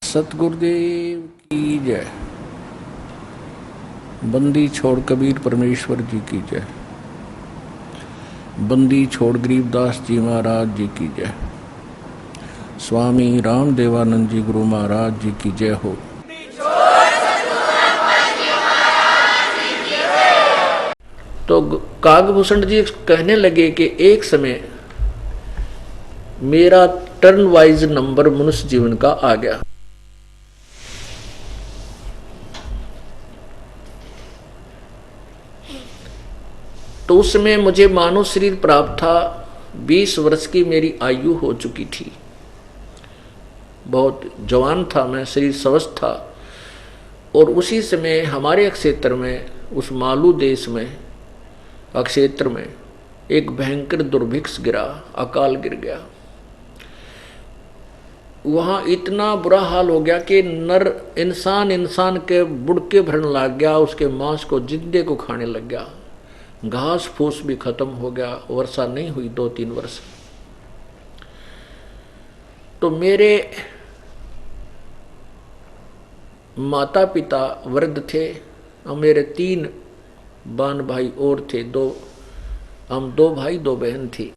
सतगुरुदेव की जय। बंदी छोड़ कबीर परमेश्वर जी की जय। बंदी छोड़ गरीबदास जी महाराज जी की जय। स्वामी रामदेवानंद जी गुरु महाराज जी की जय हो। तो कागभूषण जी कहने लगे कि एक समय मेरा टर्न वाइज नंबर मनुष्य जीवन का आ गया। तो उस समय मुझे मानव शरीर प्राप्त था। 20 वर्ष की मेरी आयु हो चुकी थी। बहुत जवान था मैं, शरीर स्वस्थ था। और उसी समय हमारे क्षेत्र में, उस मालू देश में, क्षेत्र में एक भयंकर दुर्भिक्ष गिरा, अकाल गिर गया। वहां इतना बुरा हाल हो गया कि नर इंसान के बुड़के भरने लग गया, उसके मांस को जिंदे को खाने लग गया। घास फूस भी खत्म हो गया। वर्षा नहीं हुई 2-3 वर्ष। तो मेरे माता पिता वृद्ध थे और मेरे 3 बान भाई और थे। हम 2 भाई 2 बहन थी।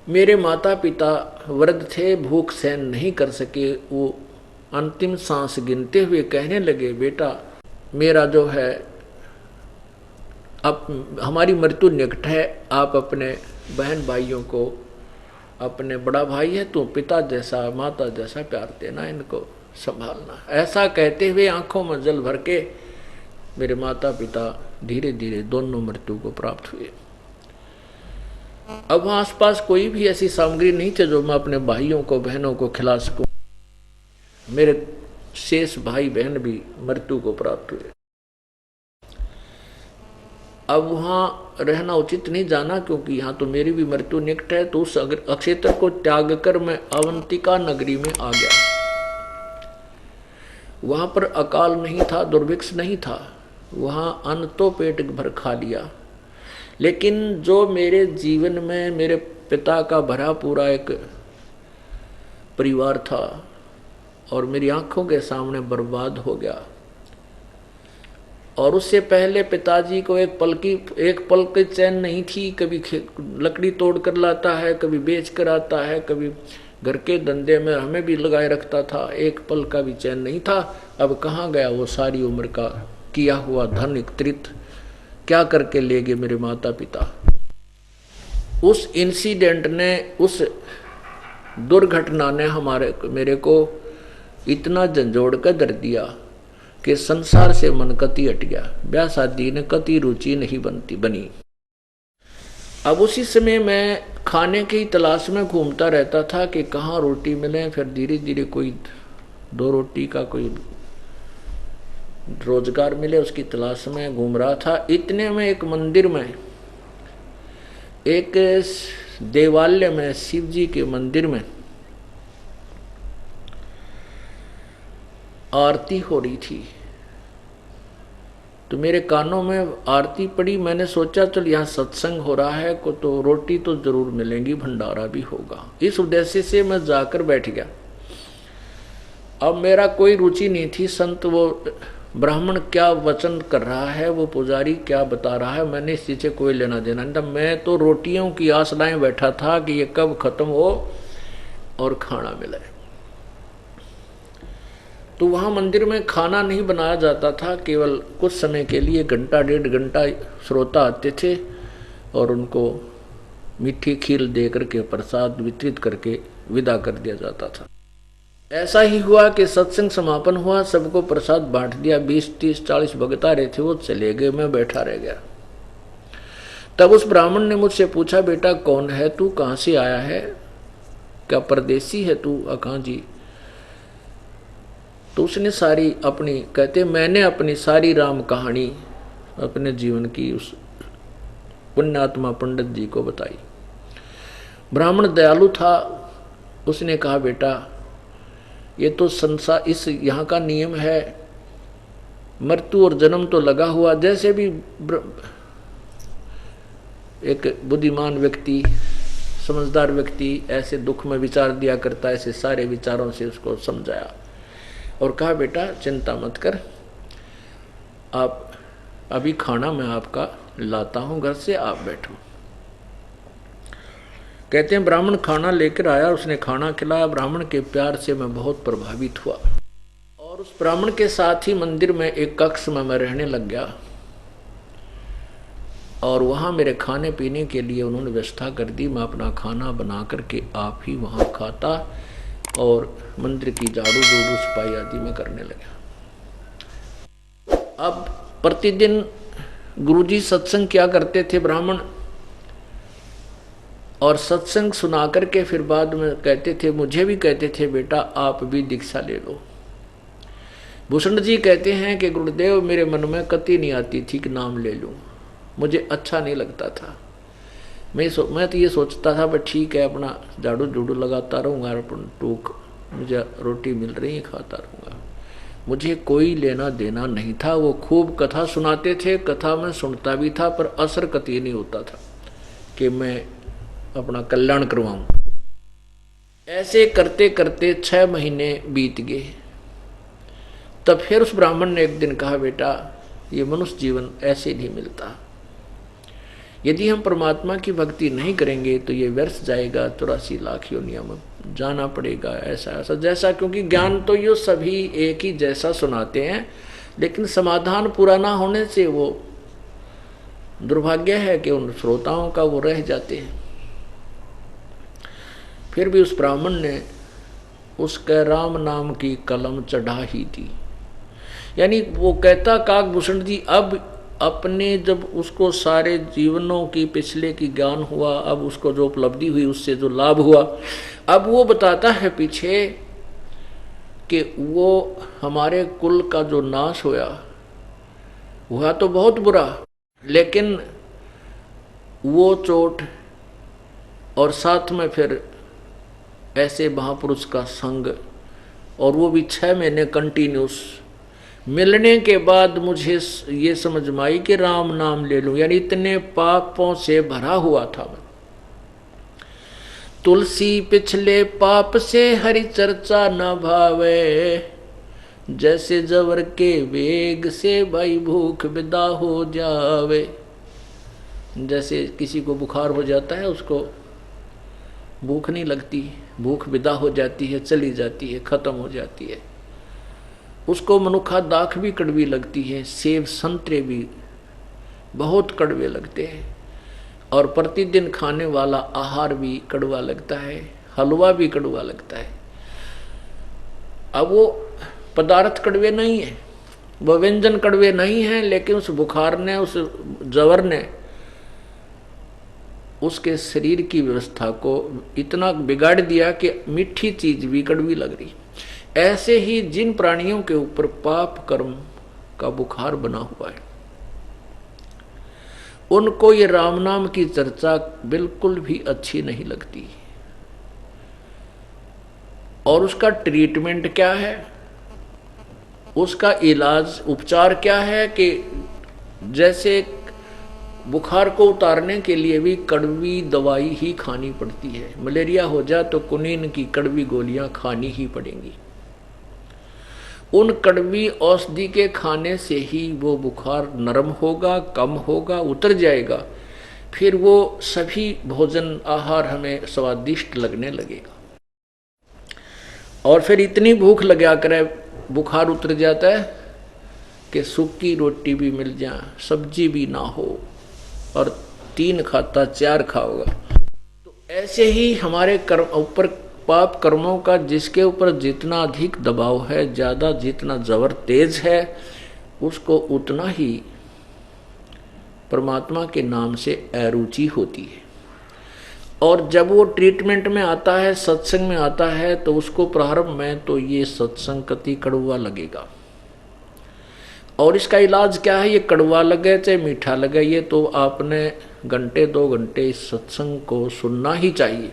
मेरे माता पिता वृद्ध थे, भूख सहन नहीं कर सके। वो अंतिम सांस गिनते हुए कहने लगे, बेटा मेरा जो है अब हमारी मृत्यु निकट है। आप अपने बहन भाइयों को, अपने बड़ा भाई है तो पिता जैसा माता जैसा प्यार देना, इनको संभालना। ऐसा कहते हुए आंखों में जल भर के मेरे माता पिता धीरे धीरे दोनों मृत्यु को प्राप्त हुए। अब आसपास कोई भी ऐसी सामग्री नहीं थी जो मैं अपने भाइयों को बहनों को खिला सकूं। मेरे शेष भाई बहन भी मृत्यु को प्राप्त हुए। अब वहां रहना उचित नहीं जाना, क्योंकि यहाँ तो मेरी भी मृत्यु निकट है। तो उस क्षेत्र को त्याग कर मैं अवंतिका नगरी में आ गया। वहां पर अकाल नहीं था, दुर्भिक्ष नहीं था। वहां अन्न तो पेट भर खा लिया। लेकिन जो मेरे जीवन में मेरे पिता का भरा पूरा एक परिवार था और मेरी आंखों के सामने बर्बाद हो गया। और उससे पहले पिताजी को एक पल की चैन नहीं थी। कभी लकड़ी तोड़ कर लाता है, कभी बेच कर आता है, कभी घर के धंधे में हमें भी लगाए रखता था। एक पल का भी चैन नहीं था। अब कहाँ गया वो सारी उम्र का किया हुआ धन एकत्रित? क्या करके ले गए मेरे माता पिता? उस इंसिडेंट ने, उस दुर्घटना ने मेरे को इतना झंझोड़ कर धर दिया कि संसार से मन कति हट गया। ब्याह शादी ने कति रुचि नहीं बनी। अब उसी समय मैं खाने की तलाश में घूमता रहता था कि कहाँ रोटी मिले। फिर धीरे धीरे कोई 2 रोटी का कोई रोजगार मिले, उसकी तलाश में घूम रहा था। इतने में एक मंदिर में, एक देवालय में, शिव जी के मंदिर में आरती हो रही थी। तो मेरे कानों में आरती पड़ी। मैंने सोचा चल यहाँ सत्संग हो रहा है को तो रोटी तो जरूर मिलेंगी, भंडारा भी होगा। इस उद्देश्य से मैं जाकर बैठ गया। अब मेरा कोई रुचि नहीं थी। संत वो ब्राह्मण क्या वचन कर रहा है, वो पुजारी क्या बता रहा है, मैंने इस चीज से कोई लेना देना नहीं था। मैं तो रोटियों की आस लाए बैठा था कि ये कब खत्म हो और खाना मिले। तो वहाँ मंदिर में खाना नहीं बनाया जाता था। केवल कुछ समय के लिए 1-1.5 घंटा श्रोता आते थे और उनको मीठी खीर दे करके प्रसाद वितरित करके विदा कर दिया जाता था। ऐसा ही हुआ कि सत्संग समापन हुआ, सबको प्रसाद बांट दिया। 20-30-40 भगत आ रहे थे, वो चले गए, मैं बैठा रह गया। तब उस ब्राह्मण ने मुझसे पूछा, बेटा कौन है तू, कहाँ से आया है, क्या परदेसी है तू? कहाँ जी। तो उसने सारी अपनी, कहते मैंने अपनी सारी राम कहानी अपने जीवन की उस पुण्यात्मा पंडित जी को बताई। ब्राह्मण दयालु था। उसने कहा, बेटा ये तो संसार, इस यहाँ का नियम है, मृत्यु और जन्म तो लगा हुआ। जैसे भी एक बुद्धिमान व्यक्ति समझदार व्यक्ति ऐसे दुख में विचार दिया करता है, ऐसे सारे विचारों से उसको समझाया और कहा बेटा चिंता मत कर, आप अभी खाना मैं आपका लाता हूँ घर से, आप बैठो। कहते हैं ब्राह्मण खाना लेकर आया, उसने खाना खिलाया। ब्राह्मण के प्यार से मैं बहुत प्रभावित हुआ और उस ब्राह्मण के साथ ही मंदिर में एक कक्ष में मैं रहने लग गया और वहाँ मेरे खाने पीने के लिए उन्होंने व्यवस्था कर दी। मैं अपना खाना बना करके आप ही वहाँ खाता और मंदिर की झाड़ू झूड़ू सफाई आदि में करने लगा। अब प्रतिदिन गुरुजी सत्संग क्या करते थे ब्राह्मण, और सत्संग सुना करके फिर बाद में कहते थे, मुझे भी कहते थे बेटा आप भी दीक्षा ले लो। भूषण जी कहते हैं कि गुरुदेव मेरे मन में कति नहीं आती थी कि नाम ले लूं, मुझे अच्छा नहीं लगता था। मैं तो ये सोचता था बस ठीक है अपना झाड़ू झूड़ू लगाता रहूँगा, अपन टूक मुझे रोटी मिल रही है खाता रहूँगा, मुझे कोई लेना देना नहीं था। वो खूब कथा सुनाते थे, कथा में सुनता भी था, पर असर कति नहीं होता था कि मैं अपना कल्याण करवाऊँ। ऐसे करते करते 6 महीने बीत गए। तब फिर उस ब्राह्मण ने एक दिन कहा बेटा ये मनुष्य जीवन ऐसे नहीं मिलता, यदि हम परमात्मा की भक्ति नहीं करेंगे तो ये व्यर्थ जाएगा, 84 लाख योनियों में जाना पड़ेगा, ऐसा ऐसा जैसा। क्योंकि ज्ञान तो ये सभी एक ही जैसा सुनाते हैं, लेकिन समाधान पूरा ना होने से वो दुर्भाग्य है कि उन श्रोताओं का वो रह जाते हैं। फिर भी उस ब्राह्मण ने उसके राम नाम की कलम चढ़ा ही थी। यानी वो कहता काकभूषण जी अब अपने जब उसको सारे जीवनों की पिछले की ज्ञान हुआ, अब उसको जो उपलब्धि हुई उससे जो लाभ हुआ, अब वो बताता है पीछे कि वो हमारे कुल का जो नाश हुआ तो बहुत बुरा, लेकिन वो चोट और साथ में फिर ऐसे महापुरुष का संग, और वो भी 6 महीने कंटिन्यूस मिलने के बाद मुझे ये समझ में आई कि राम नाम ले लूं। यानी इतने पापों से भरा हुआ था मैं। तुलसी पिछले पाप से हरि चर्चा न भावे, जैसे जवर के वेग से भाई भूख विदा हो जावे। जैसे किसी को बुखार हो जाता है, उसको भूख नहीं लगती, भूख विदा हो जाती है, चली जाती है, खत्म हो जाती है। उसको मनुखा दाख भी कड़वी लगती है, सेब संतरे भी बहुत कड़वे लगते हैं, और प्रतिदिन खाने वाला आहार भी कड़वा लगता है, हलवा भी कड़वा लगता है। अब वो पदार्थ कड़वे नहीं है, वो व्यंजन कड़वे नहीं है, लेकिन उस बुखार ने, उस जवर ने उसके शरीर की व्यवस्था को इतना बिगाड़ दिया कि मीठी चीज भी कड़वी लग रही। ऐसे ही जिन प्राणियों के ऊपर पाप कर्म का बुखार बना हुआ है, उनको ये राम नाम की चर्चा बिल्कुल भी अच्छी नहीं लगती। और उसका ट्रीटमेंट क्या है, उसका इलाज उपचार क्या है कि जैसे बुखार को उतारने के लिए भी कड़वी दवाई ही खानी पड़ती है। मलेरिया हो जाए तो कुनीन की कड़वी गोलियां खानी ही पड़ेंगी। उन कड़वी औषधि के खाने से ही वो बुखार नरम होगा, कम होगा, उतर जाएगा। फिर वो सभी भोजन आहार हमें स्वादिष्ट लगने लगेगा। और फिर इतनी भूख लगा करे, बुखार उतर जाता है कि सूखी रोटी भी मिल जाए, सब्जी भी ना हो, और 3 खाता 4 खाओगा। तो ऐसे ही हमारे कर्म ऊपर, पाप कर्मों का जिसके ऊपर जितना अधिक दबाव है, ज्यादा जितना जबर तेज है, उसको उतना ही परमात्मा के नाम से अरुचि होती है। और जब वो ट्रीटमेंट में आता है, सत्संग में आता है, तो उसको प्रारंभ में तो ये सत्संग कति कड़वा लगेगा। और इसका इलाज क्या है, ये कड़वा लगे चाहे मीठा लगे, ये तो आपने घंटे 2 घंटे इस सत्संग को सुनना ही चाहिए।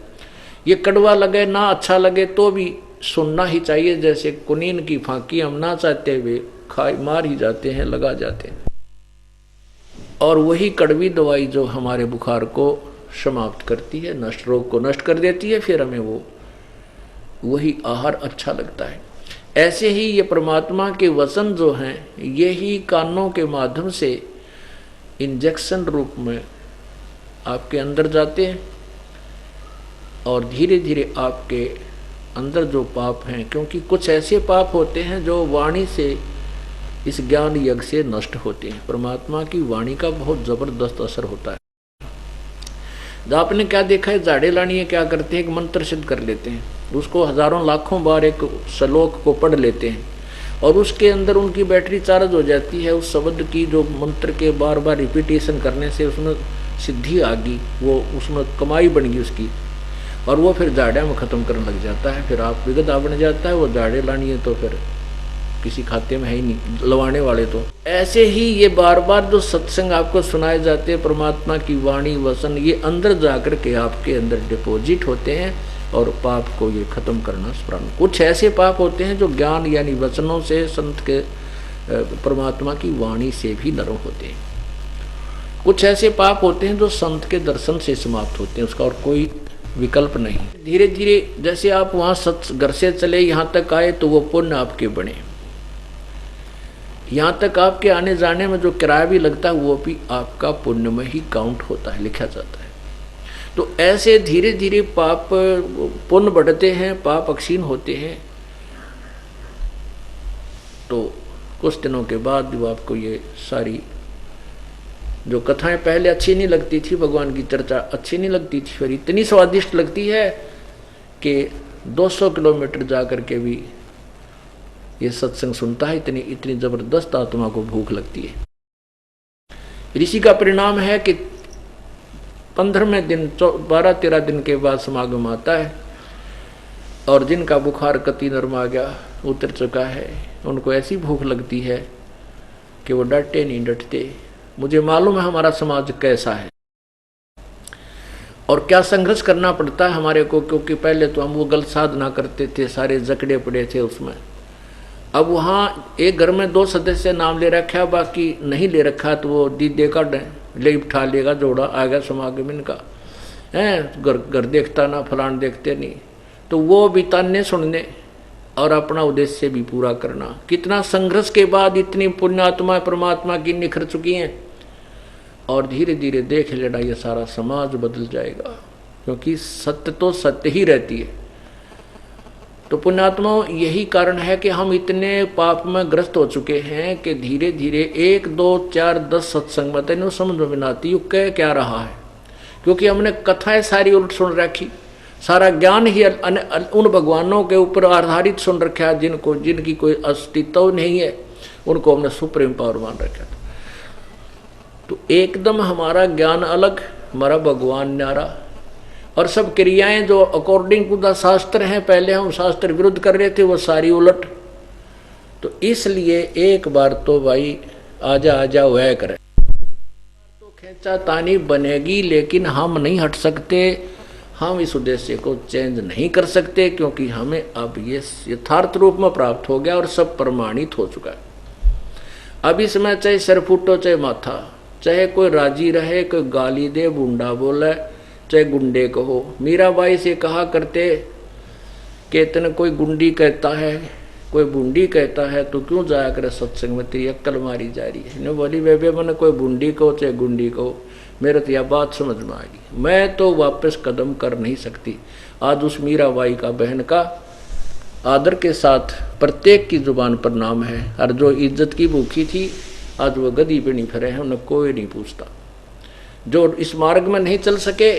ये कड़वा लगे ना अच्छा लगे तो भी सुनना ही चाहिए। जैसे कुनीन की फांकी हम ना चाहते हुए खा मार ही जाते हैं, लगा जाते हैं। और वही कड़वी दवाई जो हमारे बुखार को समाप्त करती है, नष्ट रोग को नष्ट कर देती है, फिर हमें वो वही आहार अच्छा लगता है। ऐसे ही ये परमात्मा के वचन जो हैं, ये ही कानों के माध्यम से इंजेक्शन रूप में आपके अंदर जाते हैं और धीरे धीरे आपके अंदर जो पाप हैं, क्योंकि कुछ ऐसे पाप होते हैं जो वाणी से, इस ज्ञान यज्ञ से नष्ट होते हैं। परमात्मा की वाणी का बहुत जबरदस्त असर होता है। आपने क्या देखा है, झाड़े लानिए क्या करते हैं, एक मंत्र सिद्ध कर लेते हैं, उसको हजारों लाखों बार एक श्लोक को पढ़ लेते हैं और उसके अंदर उनकी बैटरी चार्ज हो जाती है। उस शब्द की जो मंत्र के बार बार रिपीटेशन करने से उसमें सिद्धि आ गई, वो उसमें कमाई बन गई उसकी, और वो फिर झाड़िया में ख़त्म करने लग जाता है। फिर आप विगत बन जाता है, वो झाड़े लानी है तो फिर किसी खाते में है ही नहीं, लवाने वाले तो। ऐसे ही ये बार बार जो सत्संग आपको सुनाए जाते हैं, परमात्मा की वाणी वचन, ये अंदर जाकर के आपके अंदर डिपॉजिट होते हैं और पाप को ये खत्म करना प्रारंभ। कुछ ऐसे पाप होते हैं जो ज्ञान यानी वचनों से, संत के परमात्मा की वाणी से भी नरम होते हैं। कुछ ऐसे पाप होते हैं जो संत के दर्शन से समाप्त होते हैं, उसका और कोई विकल्प नहीं। धीरे धीरे जैसे आप वहाँ घर से चले यहाँ तक आए तो वो पुण्य आपके बने, यहाँ तक आपके आने जाने में जो किराया भी लगता है वो भी आपका पुण्य में ही काउंट होता है, लिखा जाता है। तो ऐसे धीरे धीरे पाप पुण्य बढ़ते हैं, पाप अक्षीण होते हैं। तो कुछ दिनों के बाद जो आपको ये सारी जो कथाएं पहले अच्छी नहीं लगती थी, भगवान की चर्चा अच्छी नहीं लगती थी, फिर इतनी स्वादिष्ट लगती है कि 200 किलोमीटर जा कर के भी ये सत्संग सुनता है, इतनी इतनी जबरदस्त आत्मा को भूख लगती है। ऋषि का परिणाम है कि 15वें दिन 12-13 दिन के बाद समागम आता है और जिनका बुखार कति नरमा गया, उतर चुका है, उनको ऐसी भूख लगती है कि वो डटे नहीं डटते। मुझे मालूम है हमारा समाज कैसा है और क्या संघर्ष करना पड़ता है हमारे को, क्योंकि पहले तो हम वो गलत साधना करते थे, सारे जकड़े पड़े थे उसमें। अब वहाँ एक घर में 2 सदस्य नाम ले रखा है, बाकी नहीं ले रखा, तो वो दीदे का ले उठा लेगा, जोड़ा आ गया समागम इनका है, घर देखता ना, फलान देखते नहीं, तो वो भी ताने सुनने और अपना उद्देश्य भी पूरा करना। कितना संघर्ष के बाद इतनी पुण्यात्मा परमात्मा की निखर चुकी हैं और धीरे धीरे देख लेना ये सारा समाज बदल जाएगा, क्योंकि सत्य तो सत्य ही रहती है। तो पुण्यात्मा यही कारण है कि हम इतने पाप में ग्रस्त हो चुके हैं कि धीरे धीरे 1, 2, 4, 10 सत्संग में तेन समझ में नहीं आती यू कह क्या रहा है, क्योंकि हमने कथाएं सारी उल्ट सुन रखी, सारा ज्ञान ही उन भगवानों के ऊपर आधारित सुन रखा है जिनकी कोई अस्तित्व नहीं है, उनको हमने सुप्रीम पावर मान रखा था। तो एकदम हमारा ज्ञान अलग, हमारा भगवान न्यारा, और सब क्रियाएं जो अकॉर्डिंग टू द शास्त्र हैं, पहले हम शास्त्र विरुद्ध कर रहे थे, वो सारी उलट। तो इसलिए एक बार तो भाई आजा आजा वह करे, तो खेचा तानी बनेगी, लेकिन हम नहीं हट सकते, हम इस उद्देश्य को चेंज नहीं कर सकते, क्योंकि हमें अब ये यथार्थ रूप में प्राप्त हो गया और सब प्रमाणित हो चुका है। अब इसमें चाहे सर फूटो चाहे माथा, चाहे कोई राजी रहे, कोई गाली दे, बुंडा बोले, चाहे गुंडे कहो। मीराबाई से कहा करते कि इतने कोई गुंडी कहता है, कोई बूंदी कहता है, तो क्यों जाया करे सत्संग में, तेरी अक्ल मारी जा रही है। बोली बेबे मैंने कोई बूंदी कहो चाहे गुंडी कहो, मेरे तो यह बात समझ में आ गई, मैं तो वापस कदम कर नहीं सकती। आज उस मीराबाई का बहन का आदर के साथ प्रत्येक की जुबान पर नाम है, और जो इज्जत की भूखी थी आज वो गदी पे नहीं फिरे हैं, उन्हें कोई नहीं पूछता। जो इस मार्ग में नहीं चल सके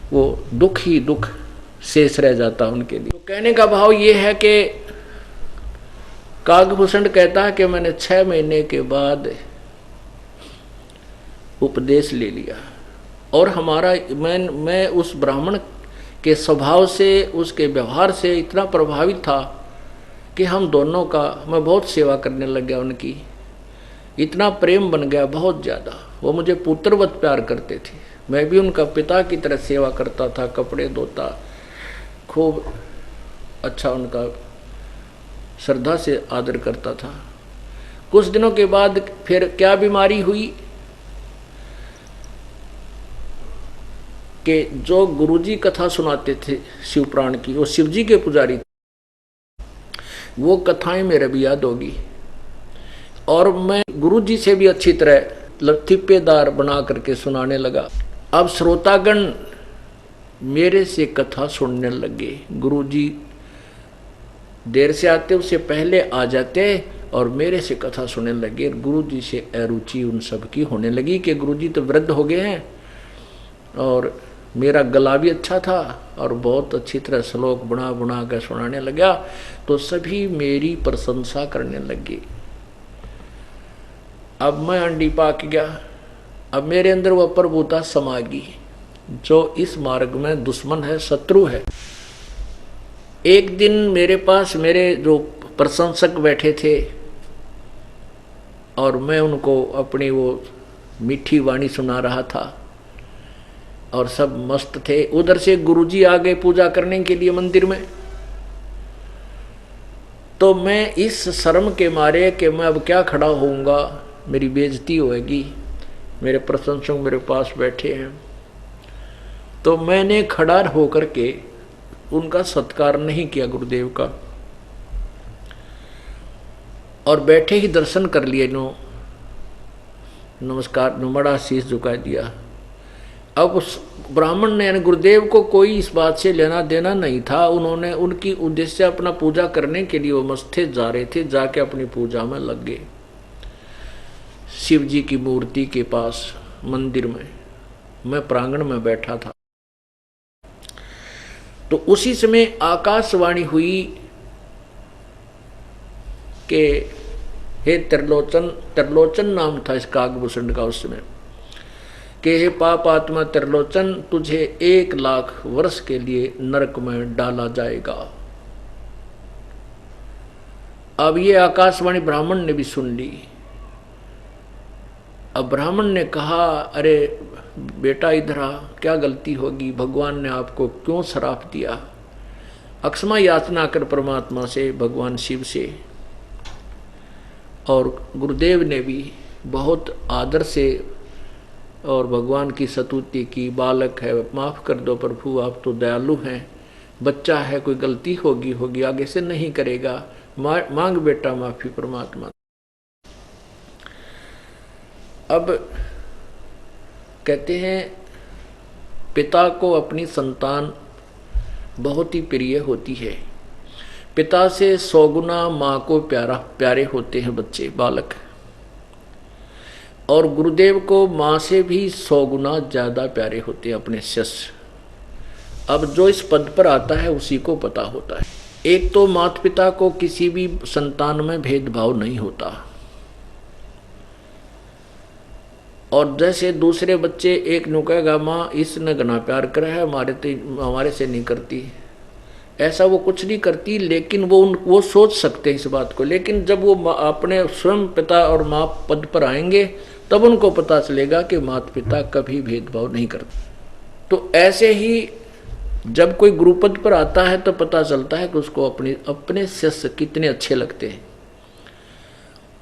वो दुख ही दुख शेष रह जाता उनके लिए। तो कहने का भाव ये है कि कागभूषण कहता है कि मैंने 6 महीने के बाद उपदेश ले लिया, और हमारा मैं उस ब्राह्मण के स्वभाव से, उसके व्यवहार से इतना प्रभावित था कि हम दोनों का, मैं बहुत सेवा करने लग गया उनकी, इतना प्रेम बन गया बहुत ज़्यादा। वो मुझे पुत्रवत प्यार करते थे, मैं भी उनका पिता की तरह सेवा करता था, कपड़े धोता, खूब अच्छा उनका श्रद्धा से आदर करता था। कुछ दिनों के बाद फिर क्या बीमारी हुई, कि जो गुरुजी कथा सुनाते थे शिव पुराण की, वो शिव जी के पुजारी थे, वो कथाएं मेरे भी याद होगी। और मैं गुरुजी से भी अच्छी तरह लतीफेदार बना करके सुनाने लगा। अब श्रोतागण मेरे से कथा सुनने लगे। गुरुजी देर से आते, उससे पहले आ जाते और मेरे से कथा सुनने लगे। गुरुजी से अरुचि उन सब की होने लगी कि गुरुजी तो वृद्ध हो गए हैं और मेरा गला भी अच्छा था और बहुत अच्छी तरह श्लोक बुना बुना कर सुनाने लगा, तो सभी मेरी प्रशंसा करने लगे। अब मैं अंडी पाक गया। अब मेरे अंदर वह प्रभुता समा गई जो इस मार्ग में दुश्मन है, शत्रु है। एक दिन मेरे पास मेरे जो प्रशंसक बैठे थे और मैं उनको अपनी वो मीठी वाणी सुना रहा था और सब मस्त थे। उधर से गुरुजी आ गए पूजा करने के लिए मंदिर में। तो मैं इस शर्म के मारे कि मैं अब क्या खड़ा होऊंगा, मेरी बेइज्जती होएगी, मेरे प्रशंसक मेरे पास बैठे हैं, तो मैंने खड़ा होकर के उनका सत्कार नहीं किया गुरुदेव का, और बैठे ही दर्शन कर लिए, नो नमस्कार नुमड़ा शीश झुका दिया। अब उस ब्राह्मण ने यानी गुरुदेव को कोई इस बात से लेना देना नहीं था। उन्होंने उनकी उद्देश्य अपना पूजा करने के लिए वो मस्थे जा रहे थे, जाके अपनी पूजा में लग गए शिव जी की मूर्ति के पास मंदिर में। मैं प्रांगण में बैठा था। तो उसी समय आकाशवाणी हुई कि हे त्रिलोचन, त्रिलोचन नाम था इस काकभूषण का उस समय, कि हे पाप आत्मा त्रिलोचन, तुझे 1 लाख वर्ष के लिए नरक में डाला जाएगा। अब ये आकाशवाणी ब्राह्मण ने भी सुन ली। अब ब्राह्मण ने कहा, अरे बेटा इधर आ, क्या गलती होगी, भगवान ने आपको क्यों श्राप दिया? अक्षमा याचना कर परमात्मा से, भगवान शिव से। और गुरुदेव ने भी बहुत आदर से और भगवान की स्तुति की, बालक है माफ़ कर दो प्रभु, आप तो दयालु हैं, बच्चा है कोई गलती होगी आगे से नहीं करेगा, मांग बेटा माफ़ी परमात्मा। अब कहते हैं पिता को अपनी संतान बहुत ही प्रिय होती है। पिता से 100 गुना माँ को प्यारे होते हैं बच्चे, बालक। और गुरुदेव को माँ से भी 100 गुना ज़्यादा प्यारे होते हैं अपने शिष्य। अब जो इस पद पर आता है उसी को पता होता है। एक तो माता पिता को किसी भी संतान में भेदभाव नहीं होता, और जैसे दूसरे बच्चे एक नु कहेगा माँ इसने घना प्यार करा है, हमारे से नहीं करती, ऐसा वो कुछ नहीं करती, लेकिन वो सोच सकते हैं इस बात को। लेकिन जब वो अपने स्वयं पिता और माँ पद पर आएंगे तब उनको पता चलेगा कि माता पिता कभी भेदभाव नहीं करते। तो ऐसे ही जब कोई गुरुपद पर आता है तो पता चलता है कि उसको अपने शिष्य कितने अच्छे लगते हैं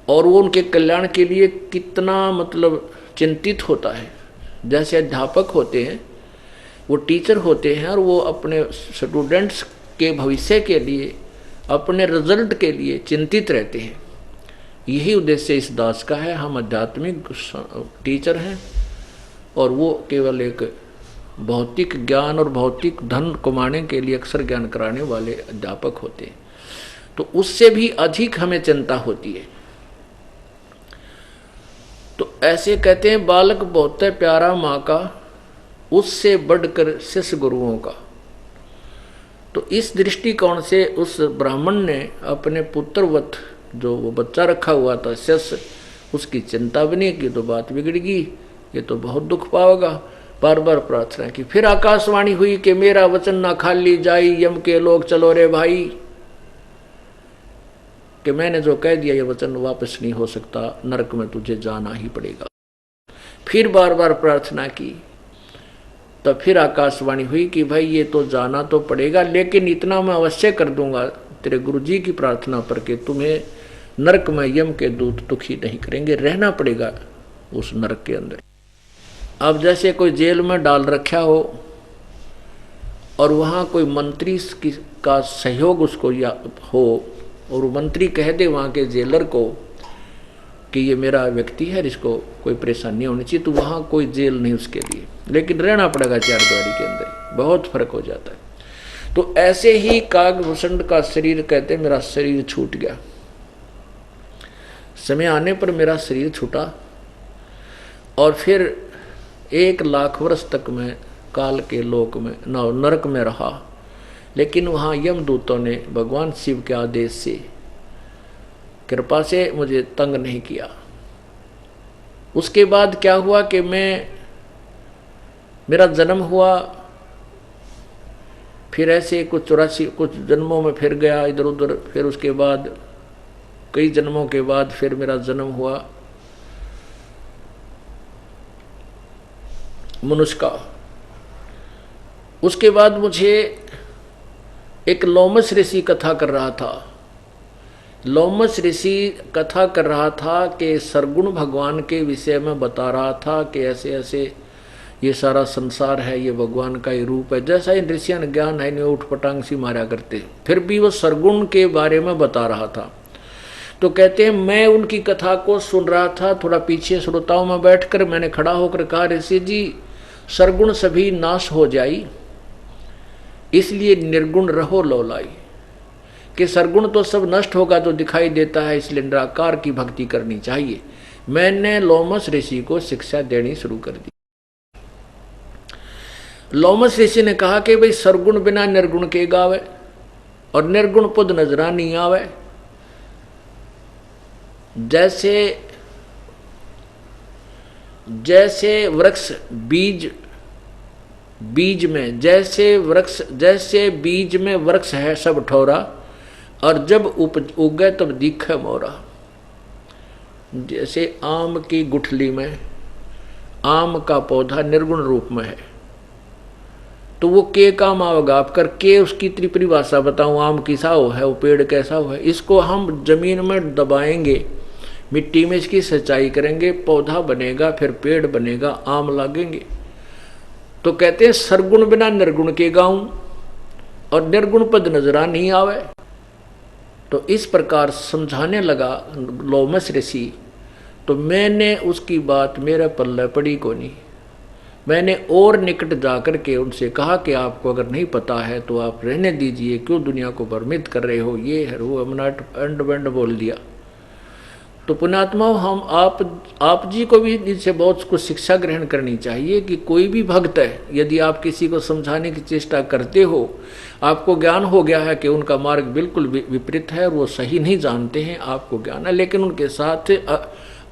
और वो उनके कल्याण के लिए कितना मतलब चिंतित होता है। जैसे अध्यापक होते हैं, वो टीचर होते हैं और वो अपने स्टूडेंट्स के भविष्य के लिए, अपने रिजल्ट के लिए चिंतित रहते हैं। यही उद्देश्य इस दास का है। हम आध्यात्मिक टीचर हैं और वो केवल एक भौतिक ज्ञान और भौतिक धन कमाने के लिए अक्षर ज्ञान कराने वाले अध्यापक होते हैं। तो उससे भी अधिक हमें चिंता होती है। तो ऐसे कहते हैं बालक बहुत है प्यारा माँ का, उससे बढ़कर शिष्य गुरुओं का। तो इस दृष्टिकोण से उस ब्राह्मण ने अपने पुत्रवत जो वो बच्चा रखा हुआ था शिष्य, उसकी चिंता बनी कि तो बात बिगड़ गई, ये तो बहुत दुख पाएगा। बार बार प्रार्थना की। फिर आकाशवाणी हुई कि मेरा वचन ना खाली जाई, यम के लोग चलो रे भाई, कि मैंने जो कह दिया ये वचन वापस नहीं हो सकता, नरक में तुझे जाना ही पड़ेगा। फिर बार बार प्रार्थना की। तब फिर आकाशवाणी हुई कि भाई ये तो जाना तो पड़ेगा, लेकिन इतना मैं अवश्य कर दूंगा तेरे गुरुजी की प्रार्थना पर कि तुम्हें नरक में यम के दूत दुखी नहीं करेंगे, रहना पड़ेगा उस नरक के अंदर। अब जैसे कोई जेल में डाल रखा हो और वहाँ कोई मंत्री का सहयोग उसको या हो और वो मंत्री कह दे वहाँ के जेलर को कि ये मेरा व्यक्ति है, इसको कोई परेशानी होनी चाहिए, तो वहाँ कोई जेल नहीं उसके लिए, लेकिन रहना पड़ेगा चारद्वारी के अंदर। बहुत फर्क हो जाता है। तो ऐसे ही कागभूषण का शरीर, कहते मेरा शरीर छूट गया। समय आने पर मेरा शरीर छूटा और फिर 1 लाख वर्ष तक मैं काल के लोक में नरक में रहा, लेकिन वहाँ यमदूतों ने भगवान शिव के आदेश से, कृपा से मुझे तंग नहीं किया। उसके बाद क्या हुआ कि मेरा जन्म हुआ, फिर ऐसे कुछ 84 कुछ जन्मों में फिर गया इधर उधर, फिर उसके बाद कई जन्मों के बाद फिर मेरा जन्म हुआ मनुष्य का। उसके बाद मुझे एक लोमस ऋषि कथा कर रहा था। लोमस ऋषि कथा कर रहा था कि सरगुण भगवान के विषय में बता रहा था कि ऐसे ऐसे ये सारा संसार है, ये भगवान का ही रूप है। जैसा इन ऋषियों ने ज्ञान है, इन्हें उठ पटांग सी मारा करते, फिर भी वो सरगुण के बारे में बता रहा था। तो कहते हैं मैं उनकी कथा को सुन रहा था, थोड़ा पीछे श्रोताओं में बैठकर मैंने खड़ा होकर कहा, ऋषि जी सरगुण सभी नाश हो जाई, इसलिए निर्गुण रहो लौलाई। कि सरगुण तो सब नष्ट होगा तो दिखाई देता है, इसलिए निराकार की भक्ति करनी चाहिए। मैंने लोमस ऋषि को शिक्षा देनी शुरू कर दी। लोमस ऋषि ने कहा कि भाई सरगुण बिना निर्गुण के गावे और निर्गुण पद नजरा नहीं आवे। जैसे वृक्ष बीज में, जैसे बीज में वृक्ष है सब ठौरा, और जब उगे तब दिखे मोरा। जैसे आम की गुठली में आम का पौधा निर्गुण रूप में है, तो वो के काम आवेगा आप कर के, उसकी त्रिपरिभाषा बताऊं, आम किसा हो है, वो पेड़ कैसा हो है। इसको हम जमीन में दबाएंगे, मिट्टी में इसकी सिंचाई करेंगे, पौधा बनेगा, फिर पेड़ बनेगा, आम लागेंगे। तो कहते हैं सरगुण बिना निर्गुण के गाऊं और निर्गुण पद नजरा नहीं आवे। तो इस प्रकार समझाने लगा लोमस ऋषि। तो मैंने उसकी बात मेरे पल्ले पड़ी को नहीं। मैंने और निकट जाकर के उनसे कहा कि आपको अगर नहीं पता है तो आप रहने दीजिए, क्यों दुनिया को भ्रमित कर रहे हो, ये है वो, हमने अंड बंड बोल दिया। तो पुण्यात्मा, हम आप जी को भी इनसे बहुत कुछ शिक्षा ग्रहण करनी चाहिए कि कोई भी भक्त है, यदि आप किसी को समझाने की चेष्टा करते हो, आपको ज्ञान हो गया है कि उनका मार्ग बिल्कुल विपरीत है और वो सही नहीं जानते हैं, आपको ज्ञान है, लेकिन उनके साथ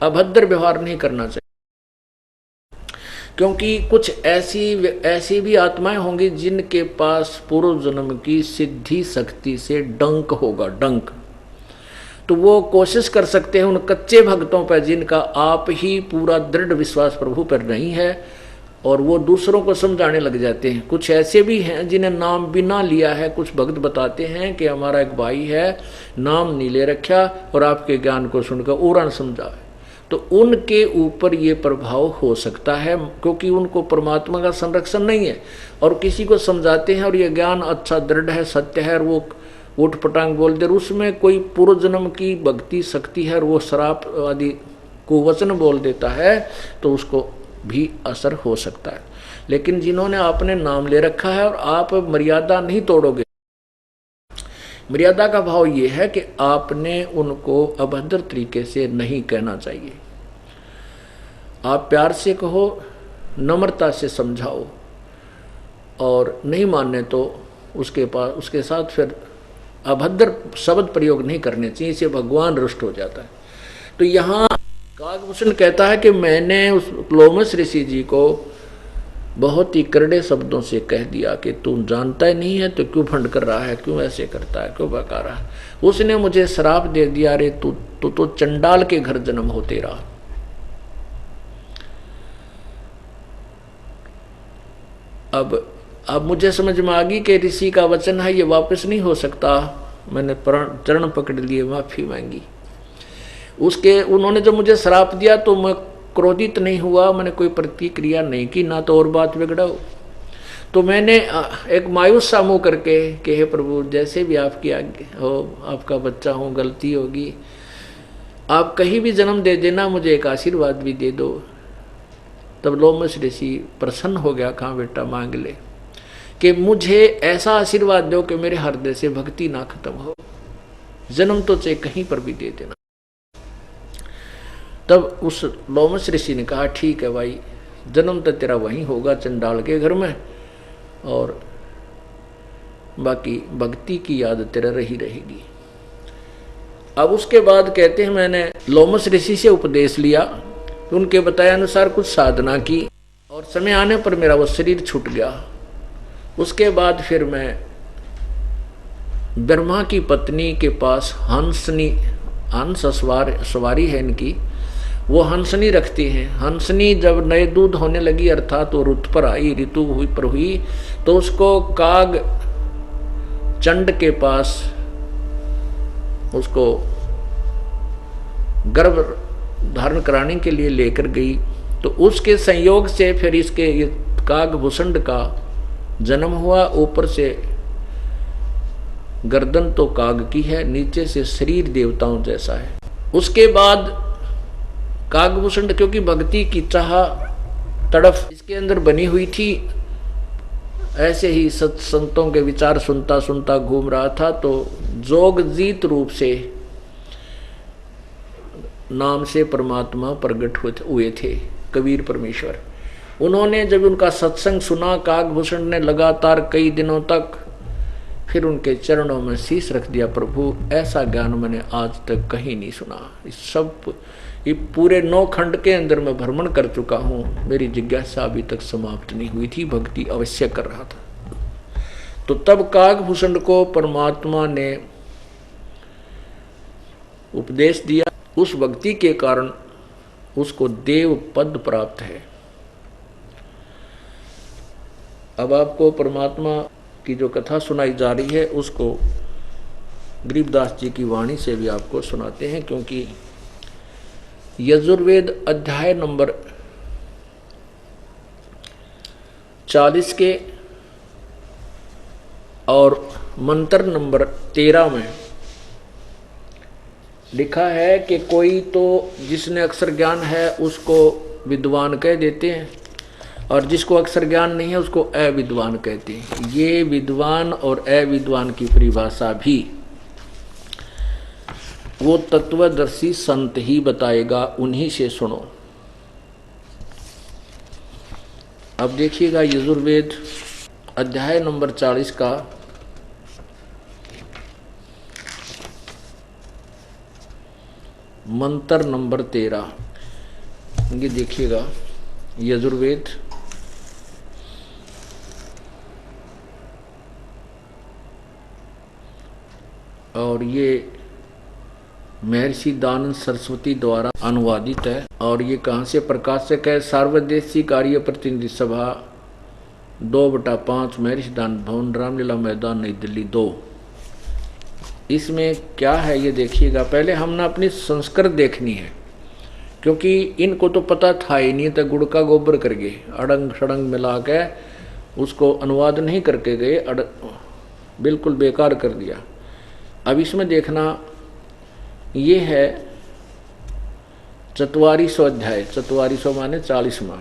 अभद्र व्यवहार नहीं करना चाहिए। क्योंकि कुछ ऐसी भी आत्माएं होंगी जिनके पास पूर्व जन्म की सिद्धि शक्ति से डंक होगा, डंक। तो वो कोशिश कर सकते हैं उन कच्चे भक्तों पर जिनका आप ही पूरा दृढ़ विश्वास प्रभु पर नहीं है, और वो दूसरों को समझाने लग जाते हैं। कुछ ऐसे भी हैं जिन्हें नाम बिना लिया है, कुछ भक्त बताते हैं कि हमारा एक भाई है, नाम नहीं ले रखा और आपके ज्ञान को सुनकर उड़न समझाए, तो उनके ऊपर ये प्रभाव हो सकता है, क्योंकि उनको परमात्मा का संरक्षण नहीं है। और किसी को समझाते हैं और ये ज्ञान अच्छा दृढ़ है, सत्य है, और वो उठ पटांग बोल दे, उसमें कोई पूर्व जन्म की भक्ति शक्ति है और वो शराब आदि को वचन बोल देता है, तो उसको भी असर हो सकता है। लेकिन जिन्होंने आपने नाम ले रखा है और आप मर्यादा नहीं तोड़ोगे, मर्यादा का भाव ये है कि आपने उनको अभद्र तरीके से नहीं कहना चाहिए। आप प्यार से कहो, नम्रता से समझाओ, और नहीं मानने तो उसके साथ फिर अभद्र शब्द प्रयोग नहीं करने चाहिए, इससे भगवान रुष्ट हो जाता है। तो यहाँ कागभूषण कहता है कि मैंने उस लोमस ऋषि जी को बहुत ही करड़े शब्दों से कह दिया कि तू जानता ही नहीं है तो क्यों फंड कर रहा है, क्यों ऐसे करता है, क्यों बका रहा है। उसने मुझे श्राप दे दिया, अरे तू तो चंडाल के घर जन्म हो तेरा। अब मुझे समझ में आ गई कि ऋषि का वचन है, ये वापस नहीं हो सकता। मैंने चरण पकड़ लिए, माफी मांगी। उन्होंने जब मुझे श्राप दिया तो मैं क्रोधित नहीं हुआ, मैंने कोई प्रतिक्रिया नहीं की, ना तो और बात बिगड़ाओ। तो मैंने एक मायूस सा मुँह करके कि हे प्रभु, जैसे भी आपकी आज्ञा हो, आपका बच्चा हूँ, गलती होगी, आप कहीं भी जन्म दे देना, मुझे एक आशीर्वाद भी दे दो। तब लोमश ऋषि प्रसन्न हो गया, कहाँ बेटा मांग ले, कि मुझे ऐसा आशीर्वाद दो कि मेरे हृदय से भक्ति ना खत्म हो, जन्म तो चाहे कहीं पर भी दे देना। तब उस लोमश ऋषि ने कहा ठीक है भाई, जन्म तो तेरा वहीं होगा चंडाल के घर में, और बाकी भक्ति की याद तेरा रही रहेगी। अब उसके बाद कहते हैं मैंने लोमश ऋषि से उपदेश लिया, उनके बताया अनुसार कुछ साधना की, और समय आने पर मेरा वो शरीर छूट गया। उसके बाद फिर मैं ब्रह्मा की पत्नी के पास हंस सवारी है इनकी, वो हंसनी रखती हैं। हंसनी जब नए दूध होने लगी, अर्थात तो ऋतु पर आई, ऋतु हुई तो उसको काग चंड के पास उसको गर्भ धारण कराने के लिए लेकर गई। तो उसके संयोग से फिर इसके काग भूषण का जन्म हुआ। ऊपर से गर्दन तो काग की है, नीचे से शरीर देवताओं जैसा है। उसके बाद कागभूषण, क्योंकि भक्ति की चाह तड़फ इसके अंदर बनी हुई थी, ऐसे ही संतों के विचार सुनता सुनता घूम रहा था, तो जोगजीत रूप से नाम से परमात्मा प्रकट हुए थे कबीर परमेश्वर। उन्होंने जब उनका सत्संग सुना, कागभूषण ने लगातार कई दिनों तक फिर उनके चरणों में शीश रख दिया, प्रभु ऐसा ज्ञान मैंने आज तक कहीं नहीं सुना। ये पूरे 9 खंड के अंदर मैं भ्रमण कर चुका हूँ, मेरी जिज्ञासा अभी तक समाप्त नहीं हुई थी, भक्ति अवश्य कर रहा था। तो तब कागभूषण को परमात्मा ने उपदेश दिया, उस भक्ति के कारण उसको देव पद प्राप्त है। अब आपको परमात्मा की जो कथा सुनाई जा रही है उसको गरीबदास जी की वाणी से भी आपको सुनाते हैं, क्योंकि यजुर्वेद अध्याय नंबर 40 के और मंत्र नंबर 13 में लिखा है कि कोई तो जिसने अक्षर ज्ञान है उसको विद्वान कह देते हैं, और जिसको अक्षर ज्ञान नहीं है उसको अविद्वान कहते हैं। ये विद्वान और अविद्वान की परिभाषा भी वो तत्वदर्शी संत ही बताएगा, उन्हीं से सुनो। अब देखिएगा यजुर्वेद अध्याय नंबर 40 का मंत्र नंबर 13, ये देखिएगा यजुर्वेद और ये महर्षि दानंद सरस्वती द्वारा अनुवादित है। और ये कहाँ से प्रकाशक है? सार्वदेशी कार्य प्रतिनिधि सभा 2/5 महर्षि दानंद भवन, रामलीला मैदान, नई दिल्ली 2। इसमें क्या है ये देखिएगा। पहले हमने अपनी संस्कृत देखनी है, क्योंकि इनको तो पता था ही नहीं, तो गुड़ का गोबर कर गए, अड़ंग सड़ंग मिला के उसको अनुवाद नहीं करके गए, बिल्कुल बेकार कर दिया। अब इसमें देखना, ये है 44वां अध्याय, 44वां माने 40वां,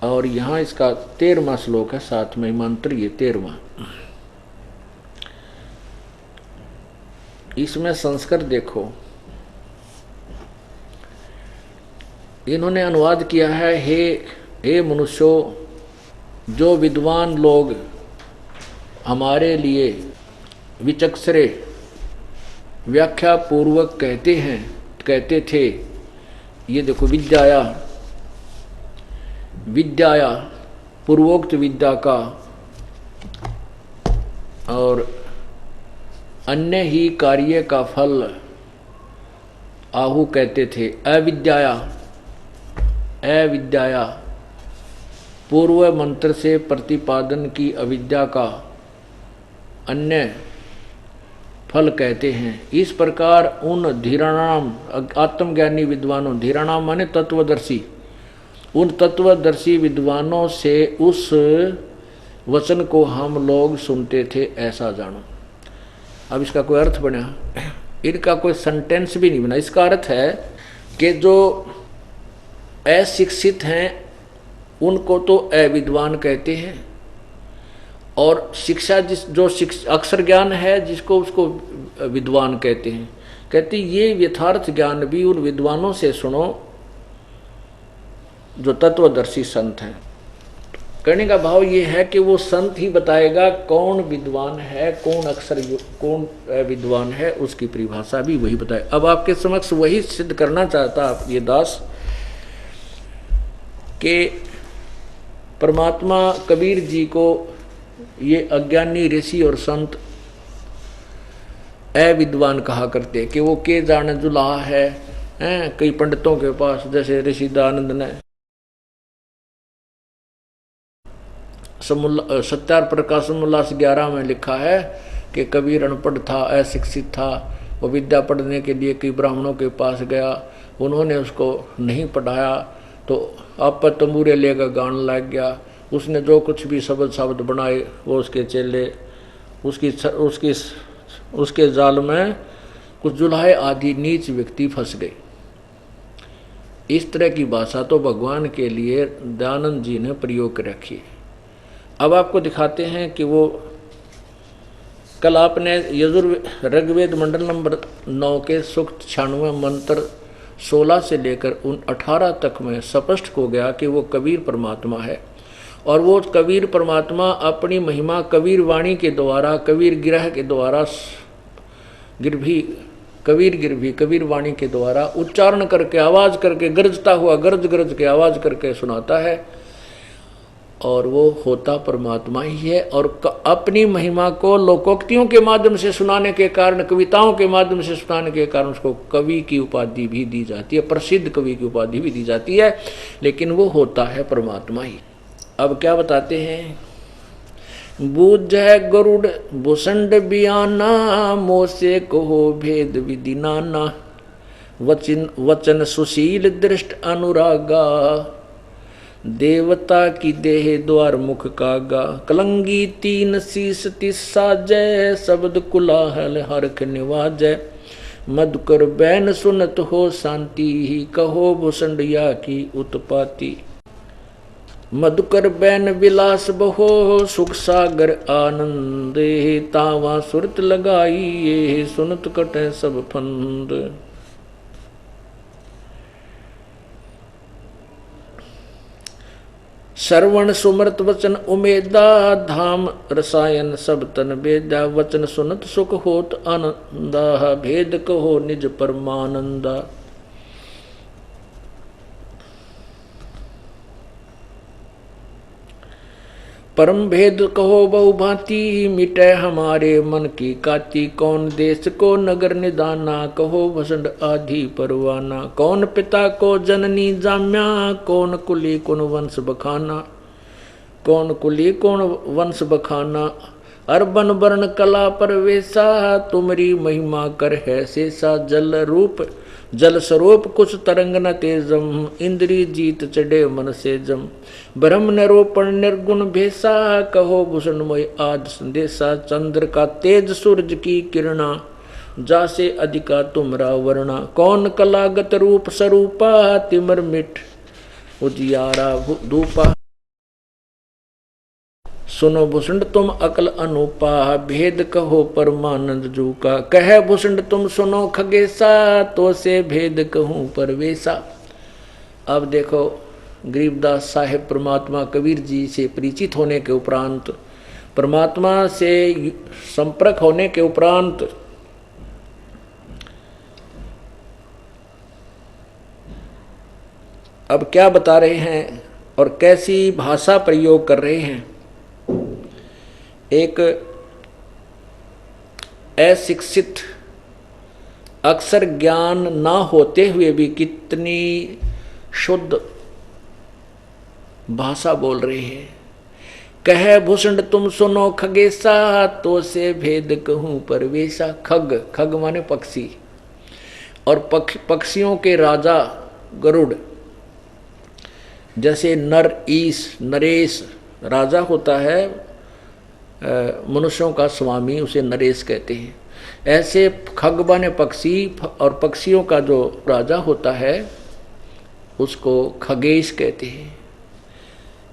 और यहाँ इसका 13वां श्लोक है, साथ में मंत्र ये 13वां। इसमें संस्कृत देखो, इन्होंने अनुवाद किया है, हे मनुष्यों, जो विद्वान लोग हमारे लिए विचक्षरे व्याख्या पूर्वक कहते थे, ये देखो विद्याया पूर्वोक्त विद्या का और अन्य ही कार्य का फल आहु कहते थे। अविद्याया पूर्व मंत्र से प्रतिपादन की अविद्या का अन्य फल कहते हैं। इस प्रकार उन धीराणाम आत्मज्ञानी विद्वानों, धीराणाम माने तत्वदर्शी, उन तत्वदर्शी विद्वानों से उस वचन को हम लोग सुनते थे, ऐसा जानो। अब इसका कोई अर्थ बना, इनका कोई सेंटेंस भी नहीं बना। इसका अर्थ है कि जो अशिक्षित हैं उनको तो अविद्वान कहते हैं, और शिक्षा जो अक्षर ज्ञान है जिसको, उसको विद्वान कहते हैं। कहते ये यथार्थ ज्ञान भी उन विद्वानों से सुनो जो तत्वदर्शी संत हैं। कहने का भाव ये है कि वो संत ही बताएगा कौन विद्वान है, कौन अक्षर, कौन विद्वान है, उसकी परिभाषा भी वही बताए। अब आपके समक्ष वही सिद्ध करना चाहता आप ये दास कि परमात्मा कबीर जी को ये अज्ञानी ऋषि और संत अविद्वान कहा करते कि वो के जाने जुलाहा है। कई पंडितों के पास, जैसे ऋषि दयानंद ने सत्यार प्रकाश उल्लास 11 में लिखा है कि कबीर अनपढ़ था, अशिक्षित था, वो विद्या पढ़ने के लिए कई ब्राह्मणों के पास गया, उन्होंने उसको नहीं पढ़ाया तो आप पर तंबूरे लेकर गान लग गया। उसने जो कुछ भी शब्द बनाए वो उसके चेले उसके जाल में कुछ जुल्हाए आदि नीच व्यक्ति फंस गए। इस तरह की भाषा तो भगवान के लिए दयानंद जी ने प्रयोग कर रखी। अब आपको दिखाते हैं कि वो कल आपने ऋग्वेद मंडल नंबर 9 के सूक्त 96 मंत्र 16 से लेकर 18 तक में स्पष्ट हो गया कि वो कबीर परमात्मा है, और वो कबीर परमात्मा अपनी महिमा कबीर वाणी के द्वारा, कबीर गिरह के द्वारा, कबीर वाणी के द्वारा उच्चारण करके, आवाज करके, गरजता हुआ गरज के आवाज करके सुनाता है। और वो होता परमात्मा ही है, और अपनी महिमा को लोकोक्तियों के माध्यम से सुनाने के कारण, कविताओं के माध्यम से सुनाने के कारण उसको कवि की उपाधि भी दी जाती है, प्रसिद्ध कवि की उपाधि भी दी जाती है, लेकिन वो होता है परमात्मा ही। अब क्या बताते हैं? बूझ है गरुड़ भूषंड बियाना, मोसे कहो भेद विधि नाना, वचन सुशील दृष्ट अनुरागा, देवता की देह द्वार मुख कागा, कलंगी 3 शीस 30 साजय, शब्द कुलाहल हरख निवाजय, मधुकर बैन सुनत हो शांति, कहो भूषंडिया की उत्पाती, मधुकर बैन विलास बहो, सुख सागर आनंद, तावा सुरत लगाई, ये सुनत कटे सब फंद। श्रवण सुमृत वचन उमेदा, धाम रसायन सब तन बेदा, वचन सुनत सुख होत आनंदा, भेद कहो निज परमानंदा। परम भेद कहो बहु भांति, मिटे हमारे मन की काती, कौन देश को नगर निदाना, कहो भसंड आधि परवाना, कौन पिता को जननी जाम्या, कौन कुली कौन वंश बखाना, कौन कुली कौन वंश बखाना, अरबन वर्ण कला परवेशा, तुमरी महिमा कर है शेषा, जल रूप जल स्वरूप कुछ तरंग न तेजम, इंद्री जीत चढ़े मन से जम, ब्रह्म निरूपण निर्गुण भेसा, कहो भूषणमय आद संदेशा, चंद्र का तेज सूरज की किरणा, जासे अधिका तुमरा वर्णा, कौन कलागत रूप स्वरूपा, तिमर मिठ उजियारा धूपा, सुनो भूषण तुम अकल अनुपा, भेद कहो परमानंद जू का, कहे भूषण तुम सुनो खगेसा, तो से भेद कहूँ परवेशा। अब देखो गरीबदास साहेब परमात्मा कबीर जी से परिचित होने के उपरांत, परमात्मा से संपर्क होने के उपरांत अब क्या बता रहे हैं और कैसी भाषा प्रयोग कर रहे हैं। एक अशिक्षित अक्षर ज्ञान ना होते हुए भी कितनी शुद्ध भाषा बोल रहे हैं। कहे भूषण तुम सुनो खगेसा, तो से भेद कहूँ परवेशा। खग, खग माने पक्षी, और पक्षियों के राजा गरुड़ जैसे नरेश राजा होता है, मनुष्यों का स्वामी, उसे नरेश कहते हैं। ऐसे खगबन पक्षी और पक्षियों का जो राजा होता है उसको खगेश कहते हैं।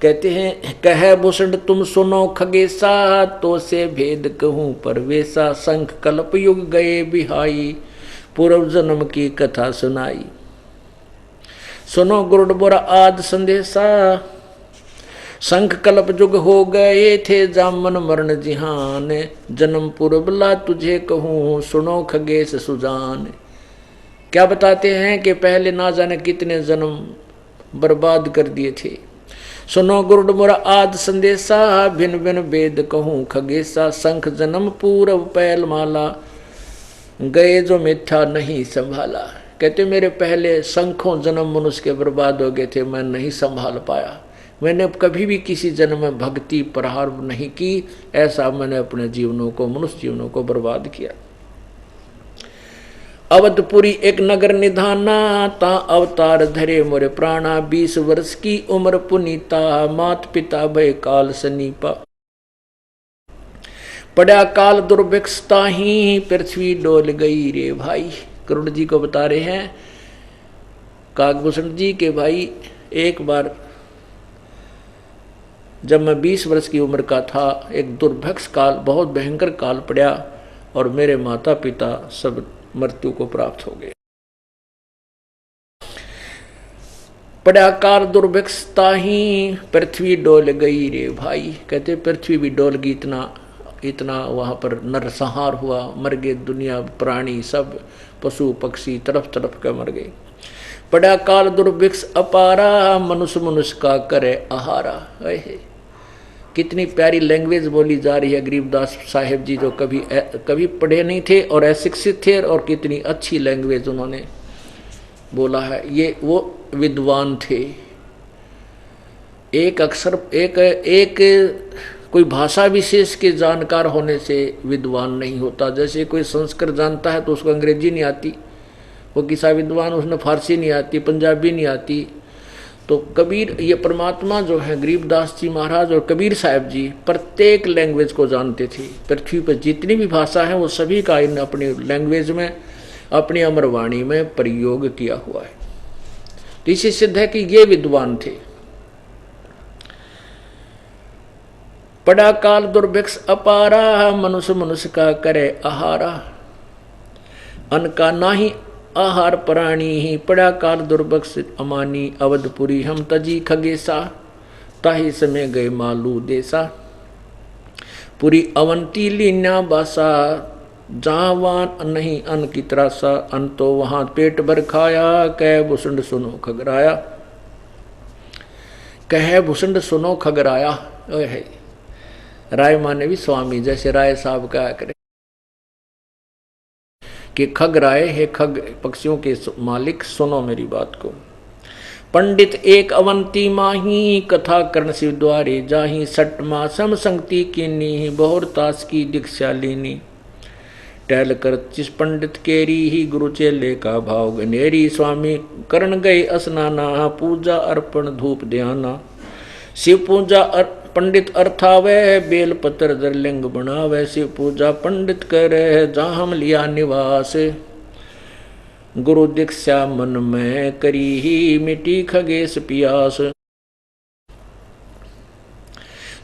कहते हैं कह भूषण तुम सुनो खगेशा, तो से भेद कहूँ परवेशा, शंख कल्प युग गए बिहाई, पूर्व जन्म की कथा सुनाई। सुनो गुरुड़ बोरा आद संदेशा, शंख कल्प जुग हो गए थे जामन मरण जिहान, जन्म पूर्वला तुझे कहूँ सुनो खगेश सुजान। क्या बताते हैं कि पहले ना जाने कितने जन्म बर्बाद कर दिए थे। सुनो गुरुड़ मोरा आद संदेशा, भिन भिन वेद कहूँ खगेशा, शंख जन्म पूर्व पैल माला, गए जो मिथ्या नहीं संभाला। कहते मेरे पहले शंखों जन्म मनुष्य के बर्बाद हो गए थे, मैं नहीं संभाल पाया। मैंने कभी भी किसी जन्म में भक्ति प्रहार नहीं की, ऐसा मैंने अपने जीवनों को, मनुष्य जीवनों को बर्बाद किया। अवधपुरी एक नगर निधाना, ता अवतार धरे मोरे प्राणा, 20 वर्ष की उम्र पुनीता, मात पिता भय काल सनीपा। पड़ा काल दुर्भिक्षता ही, पृथ्वी डोल गई रे भाई। करुण जी को बता रहे हैं काकभूषण जी के भाई, एक बार जब मैं 20 वर्ष की उम्र का था, एक दुर्भिक्ष काल, बहुत भयंकर काल पड़ा और मेरे माता पिता सब मृत्यु को प्राप्त हो गए। पड़ा काल दुर्भिक्षता ही, पृथ्वी डोल गई रे भाई। कहते पृथ्वी भी डोल गई, इतना वहां पर नरसंहार हुआ, मर गए दुनिया, प्राणी सब, पशु पक्षी तरफ तरफ के मर गए। पड़ा काल दुर्भिक्ष अपारा, मनुष्य मनुष्य का करे आहारा। कितनी प्यारी लैंग्वेज बोली जा रही है गरीबदास साहेब जी, जो कभी पढ़े नहीं थे और अशिक्षित थे, और कितनी अच्छी लैंग्वेज उन्होंने बोला है। ये वो विद्वान थे। एक अक्षर एक कोई भाषा विशेष के जानकार होने से विद्वान नहीं होता। जैसे कोई संस्कृत जानता है तो उसको अंग्रेजी नहीं आती, वो किसा विद्वान, उसने फारसी नहीं आती, पंजाबी नहीं आती। तो कबीर, ये परमात्मा जो है गरीबदास जी महाराज और कबीर साहब जी प्रत्येक लैंग्वेज को जानते थे। पृथ्वी पर जितनी भी भाषा है वो सभी का इन अपनी लैंग्वेज में, अपनी अमरवाणी में प्रयोग किया हुआ है। तो इससे सिद्ध है कि ये विद्वान थे। पड़ा काल दुर्भिक्ष अपारा, मनुष्य मनुष्य का करे आहारा, अन्न का नाही आहार प्राणी ही, पड़ा काल दुर्भिक्ष अमानी, अवधपुरी हम तजी खगेशा, ताहि समय गए मालू देसा। पुरी अवंती लीन्या बासा, जहाँ वहाँ नहीं अन्न की त्रासा, अन्न तो वहाँ पेट भर खाया, कह भूषण सुनो खगराया। कह भूषण सुनो खगराया, है राय माने भी स्वामी, जैसे राय साहब कहा करे कि खग राय है, खग पक्षियों के मालिक, सुनो मेरी बात को। पंडित एक अवंती माही, कथा कर्ण शिव द्वारे जाही, सट मासम संगति कीनी, बहुर तास की दीक्षा लीनी। टहल कर जिस पंडित केरी ही, गुरु चेले का भाव गनेरी। स्वामी कर्ण गए स्नाना, पूजा अर्पण धूप ध्याना। शिव पूजा पंडित अर्थावे, बेल पत्र दरलिंग बनावे। शिव पूजा पंडित करे, जहाँ हम लिया निवास। गुरु दीक्षा मन में करी ही, मिटी खगेश पियास।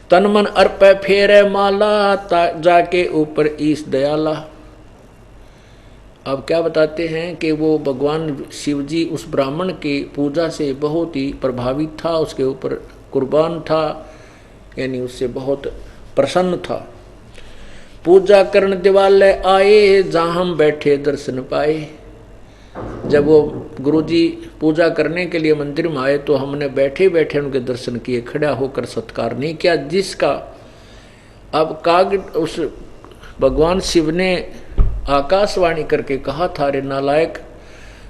तन मन अर्पे फेरे माला, जाके ऊपर ईश दयाला। अब क्या बताते हैं कि वो भगवान शिव जी उस ब्राह्मण की पूजा से बहुत ही प्रभावित था, उसके ऊपर कुर्बान था, यानी उससे बहुत प्रसन्न था। पूजा करण दिवालय आए, जहाँ हम बैठे दर्शन पाए। जब वो गुरुजी पूजा करने के लिए मंदिर में आए तो हमने बैठे बैठे उनके दर्शन किए, खड़ा होकर सत्कार नहीं किया। जिसका अब काग उस भगवान शिव ने आकाशवाणी करके कहा था, रे नालायक,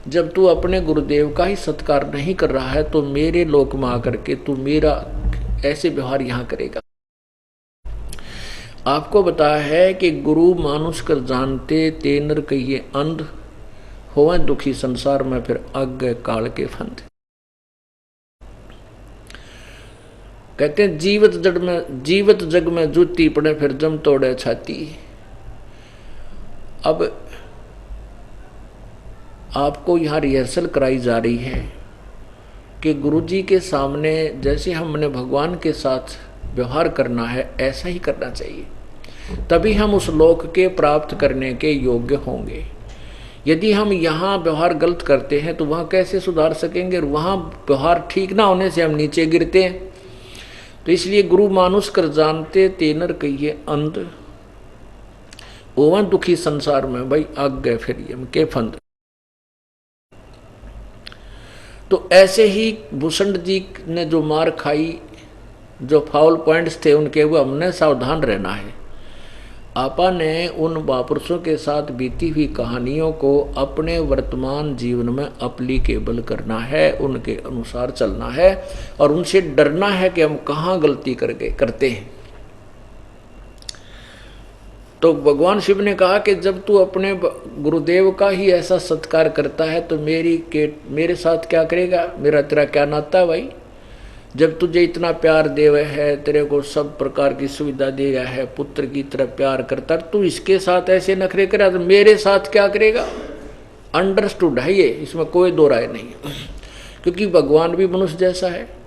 जब तू अपने गुरुदेव का ही सत्कार नहीं कर रहा है तो मेरे लोक में आकर के तू मेरा ऐसे व्यवहार यहाँ करेगा। आपको बताया है कि गुरु मानुष कर जानते, तेनर कहिए अंध, होवे दुखी संसार में फिर आगे काल के फंद। कहते हैं जीवत जग में जूती पड़े फिर जम तोड़े छाती। अब आपको यहाँ रिहर्सल कराई जा रही है कि गुरुजी के सामने जैसे हमने भगवान के साथ व्यवहार करना है ऐसा ही करना चाहिए, तभी हम उस लोक के प्राप्त करने के योग्य होंगे। यदि हम यहाँ व्यवहार गलत करते हैं तो वहाँ कैसे सुधार सकेंगे, और वहाँ व्यवहार ठीक ना होने से हम नीचे गिरते हैं। तो इसलिए गुरु मानुष कर जानते तेनर कहिए अंध, ओवन दुखी संसार में भाई आग गए फिर ये के फंद। तो ऐसे ही भूषण जी ने जो मार खाई, जो फाउल पॉइंट्स थे उनके, वो हमने सावधान रहना है। आपा ने उन महापुरुषों के साथ बीती हुई कहानियों को अपने वर्तमान जीवन में अप्लीकेबल करना है, उनके अनुसार चलना है और उनसे डरना है कि हम कहाँ गलती करते हैं। तो भगवान शिव ने कहा कि जब तू अपने गुरुदेव का ही ऐसा सत्कार करता है तो मेरे साथ क्या करेगा, मेरा तेरा क्या नाता है भाई। जब तुझे इतना प्यार देवे है, तेरे को सब प्रकार की सुविधा दिया है, पुत्र की तरह प्यार करता, तू इसके साथ ऐसे नखरे करा तो मेरे साथ क्या करेगा। अंडरस्टूड है ये, इसमें कोई दो राय नहीं। क्योंकि भगवान भी मनुष्य जैसा है,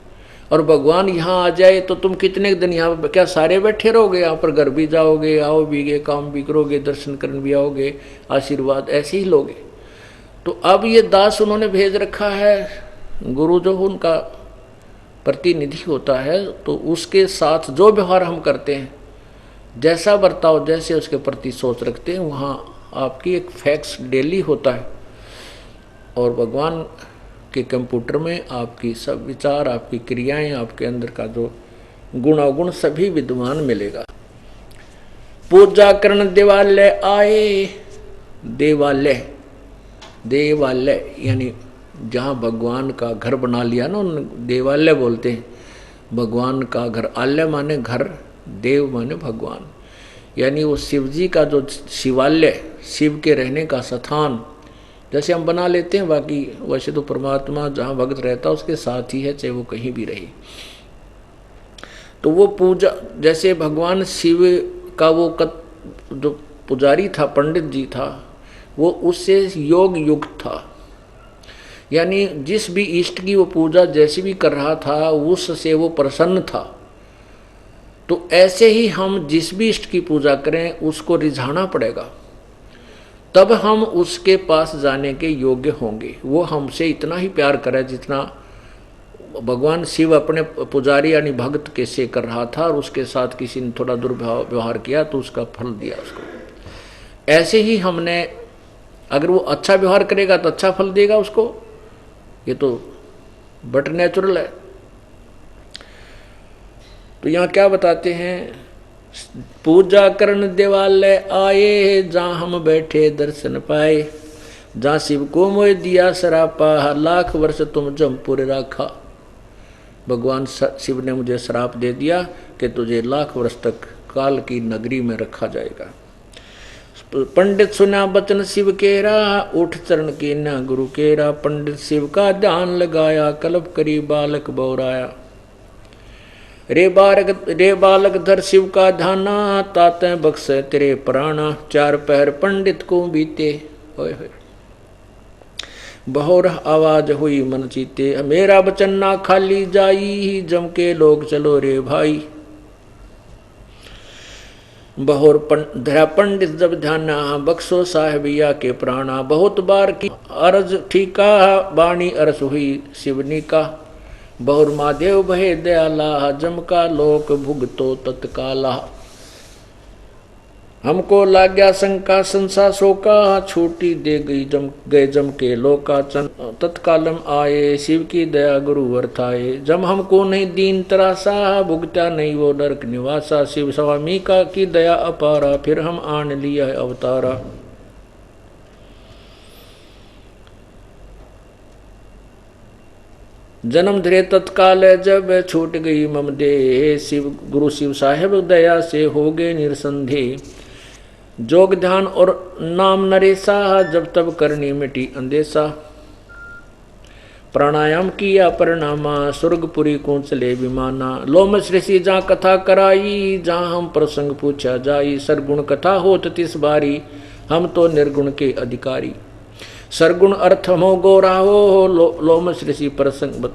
और भगवान यहाँ आ जाए तो तुम कितने दिन यहाँ क्या सारे बैठे रहोगे, यहाँ पर घर भी जाओगे, आओ भी गए, काम भी करोगे, दर्शन करने भी आओगे, आशीर्वाद ऐसे ही लोगे। तो अब ये दास उन्होंने भेज रखा है, गुरु जो उनका प्रतिनिधि होता है, तो उसके साथ जो व्यवहार हम करते हैं, जैसा बर्ताव, जैसे उसके प्रति सोच रखते हैं, वहाँ आपकी एक फैक्स डेली होता है। और भगवान के कंप्यूटर में आपकी सब विचार, आपकी क्रियाएं, आपके अंदर का जो गुण अवगुण सभी विद्यमान मिलेगा। पूजा करण देवालय आए, देवालय यानी जहाँ भगवान का घर बना लिया ना, उन देवालय बोलते हैं। भगवान का घर, आलय माने घर, देव माने भगवान, यानी वो शिव जी का जो शिवालय, शिव के रहने का स्थान जैसे हम बना लेते हैं। बाकी वैसे तो परमात्मा जहाँ भक्त रहता है उसके साथ ही है, चाहे वो कहीं भी रहे। तो वो पूजा, जैसे भगवान शिव का वो जो पुजारी था, पंडित जी था, वो उससे योग युक्त था, यानी जिस भी इष्ट की वो पूजा जैसी भी कर रहा था उससे वो प्रसन्न था। तो ऐसे ही हम जिस भी इष्ट की पूजा करें उसको रिझाना पड़ेगा, तब हम उसके पास जाने के योग्य होंगे। वो हमसे इतना ही प्यार करे जितना भगवान शिव अपने पुजारी यानी भक्त के से कर रहा था, और उसके साथ किसी ने थोड़ा दुर्व्यवहार किया तो उसका फल दिया उसको। ऐसे ही हमने, अगर वो अच्छा व्यवहार करेगा तो अच्छा फल देगा उसको, ये तो बट नेचुरल है। तो यहाँ क्या बताते हैं, पूजा करण देवालय आए, जहाँ हम बैठे दर्शन पाए, जहाँ शिव को मोह दिया सरापा, लाख वर्ष तुम जमपुर राखा। भगवान शिव ने मुझे श्राप दे दिया कि तुझे लाख वर्ष तक काल की नगरी में रखा जाएगा। पंडित सुना बचन शिव केरा, उठ चरण की न गुरु केरा। पंडित शिव का ध्यान लगाया, कल्प करी बालक बौराया। रे बालक धर शिव का ध्याना, ताते बख्शे तेरे प्राणा। चार पहर पंडित को बीते, होए होए बहुर आवाज हुई मन चीते। मेरा बचन ना खाली जाई, जम के लोग चलो रे भाई। बहुर धरा पंडित जब ध्याना, बख्शो साहबिया के प्राणा। बहुत बार की अरज ठीका, बाणी अरस हुई शिवनी का। बहुर महादेव भय दयाला, जम का लोक भुगतो तत्काला। हमको लाग गया शंका संसा शोका, छूटी दे गए जम के लोका। तत्कालम आए शिव की दया गुरु वरथाए। जब हमको नहीं दीन तरासा, भुगता नहीं वो नरक निवासा। शिव स्वामी का की दया अपारा, फिर हम आन लिया अवतारा। जन्म धरे तत्काल जब छूट गई मम दे। शिव गुरु शिव साहेब दया से हो गए निरसंदेह। जोग ध्यान और नाम नरेसा, जब तब करनी मिटी अंदेशा। प्राणायाम किया परिणामा, स्वर्गपुरी को चले विमाना। लोमस ऋषि जहाँ कथा कराई, जहाँ हम प्रसंग पूछा जाई। सरगुण कथा होत तिस बारी, हम तो निर्गुण के अधिकारी। सरगुण अर्थ हमो गौराहो, लोमस ऋषि प्रसंग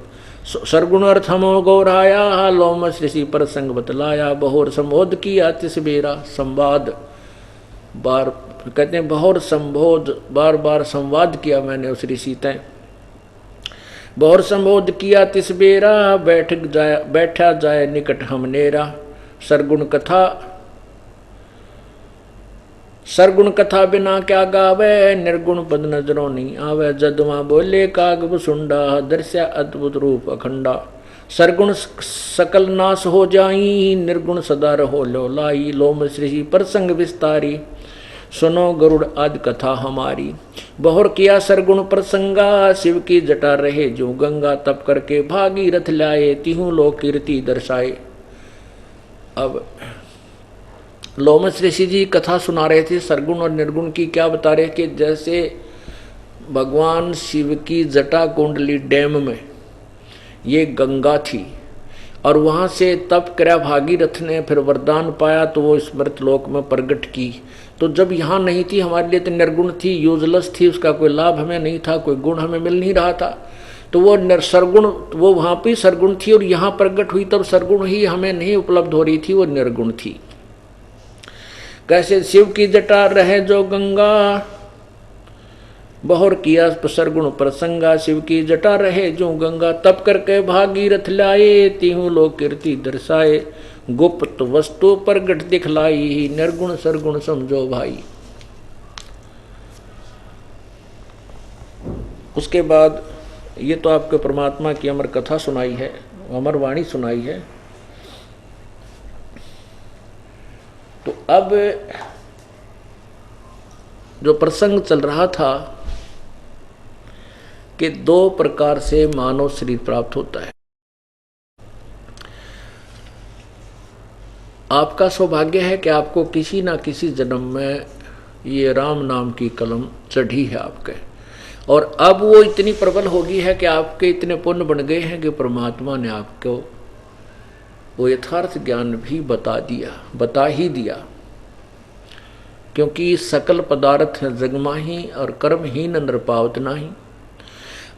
सरगुण अर्थ हमो गौराया, लोमस ऋषि प्रसंग बतलाया। बहुर संबोध किया तिस बेरा, संवाद बार कहते हैं बहुर संबोध, बार बार संवाद किया मैंने उस ऋषि तय। बहुर संबोध किया तिस बेरा, बैठा जाए निकट हमनेरा। सरगुण कथा बिना क्या गावे, निर्गुण पद नजरों नहीं आवे। जदवा बोले काग सुंडा, दर्श्या अद्भुत रूप अखंडा। सरगुण सकल नाश हो जाई, निर्गुण सदा रहो लो लाई। लोमस ऋषि प्रसंग विस्तारी, सुनो गरुड़ आदि कथा हमारी। बहुर किया सरगुण प्रसंगा, शिव की जटा रहे जो गंगा। तप करके भागी रथ लाए, तिहु लोक कीर्ति दर्शाए। अब लोमस ऋषि जी कथा सुना रहे थे सरगुण और निर्गुण की। क्या बता रहे कि जैसे भगवान शिव की जटा कुंडली डैम में ये गंगा थी, और वहाँ से तप कर्या भागीरथ ने, फिर वरदान पाया तो वो स्मृत लोक में प्रकट की। तो जब यहाँ नहीं थी हमारे लिए तो निर्गुण थी, यूजलेस थी, उसका कोई लाभ हमें नहीं था, कोई गुण हमें मिल नहीं रहा था। तो वो सरगुण, वो वहाँ पे सरगुण थी, और यहाँ प्रकट हुई तब सरगुण ही हमें नहीं उपलब्ध हो रही थी, वो निर्गुण थी। कैसे शिव की जटा रहे जो गंगा, बहुर किया सरगुण प्रसंगा। शिव की जटा रहे जो गंगा, तप करके भागीरथ लाए, तिहु लोक कीर्ति दर्शाए। गुप्त वस्तु प्रगट दिखलाई, निर्गुण सरगुण समझो भाई। उसके बाद ये तो आपके परमात्मा की अमर कथा सुनाई है, अमर वाणी सुनाई है। तो अब जो प्रसंग चल रहा था कि दो प्रकार से मानव शरीर प्राप्त होता है। आपका सौभाग्य है कि आपको किसी ना किसी जन्म में ये राम नाम की कलम चढ़ी है आपके, और अब वो इतनी प्रबल होगी है कि आपके इतने पुण्य बन गए हैं कि परमात्मा ने आपको वो यथार्थ ज्ञान भी बता ही दिया। क्योंकि सकल पदार्थ है जगमाही, और कर्महीन नर पावत नाही।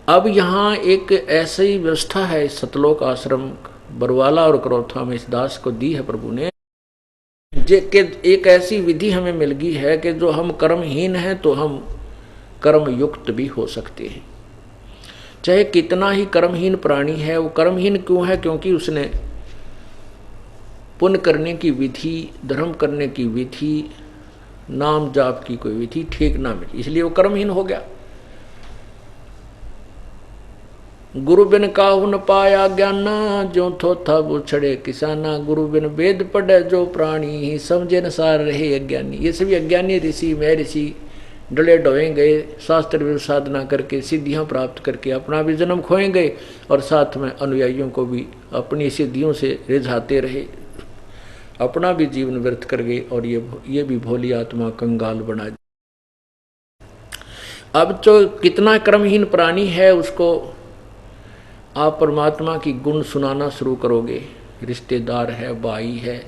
अब यहाँ एक ऐसी व्यवस्था है सतलोक आश्रम बरवाला और करौथा में इस दास को दी है प्रभु ने, कि एक ऐसी विधि हमें मिल गई है कि जो हम कर्महीन हैं तो हम कर्म युक्त भी हो सकते हैं। चाहे कितना ही कर्महीन प्राणी है, वो कर्महीन क्यों है? क्योंकि उसने पुण्य करने की विधि, धर्म करने की विधि, नाम जाप की कोई विधि ठीक ना मिली, इसलिए वो कर्महीन हो गया। गुरु बिन काहू न पाया ज्ञाना, जो थोथा वो छड़े किसाना। गुरु बिन वेद पढ़े जो प्राणी, समझे न सार रहे अज्ञानी। ये सभी अज्ञानी ऋषि मैं ऋषि डले डोए गए, शास्त्र साधना करके सिद्धियां प्राप्त करके अपना भी जन्म खोए गए, और साथ में अनुयायियों को भी अपनी सिद्धियों से रिझाते रहे, अपना भी जीवन व्यर्थ कर गए, और ये भी भोली आत्मा कंगाल बना दी। अब जो कितना कर्महीन प्राणी है उसको आप परमात्मा की गुण सुनाना शुरू करोगे, रिश्तेदार है, भाई है,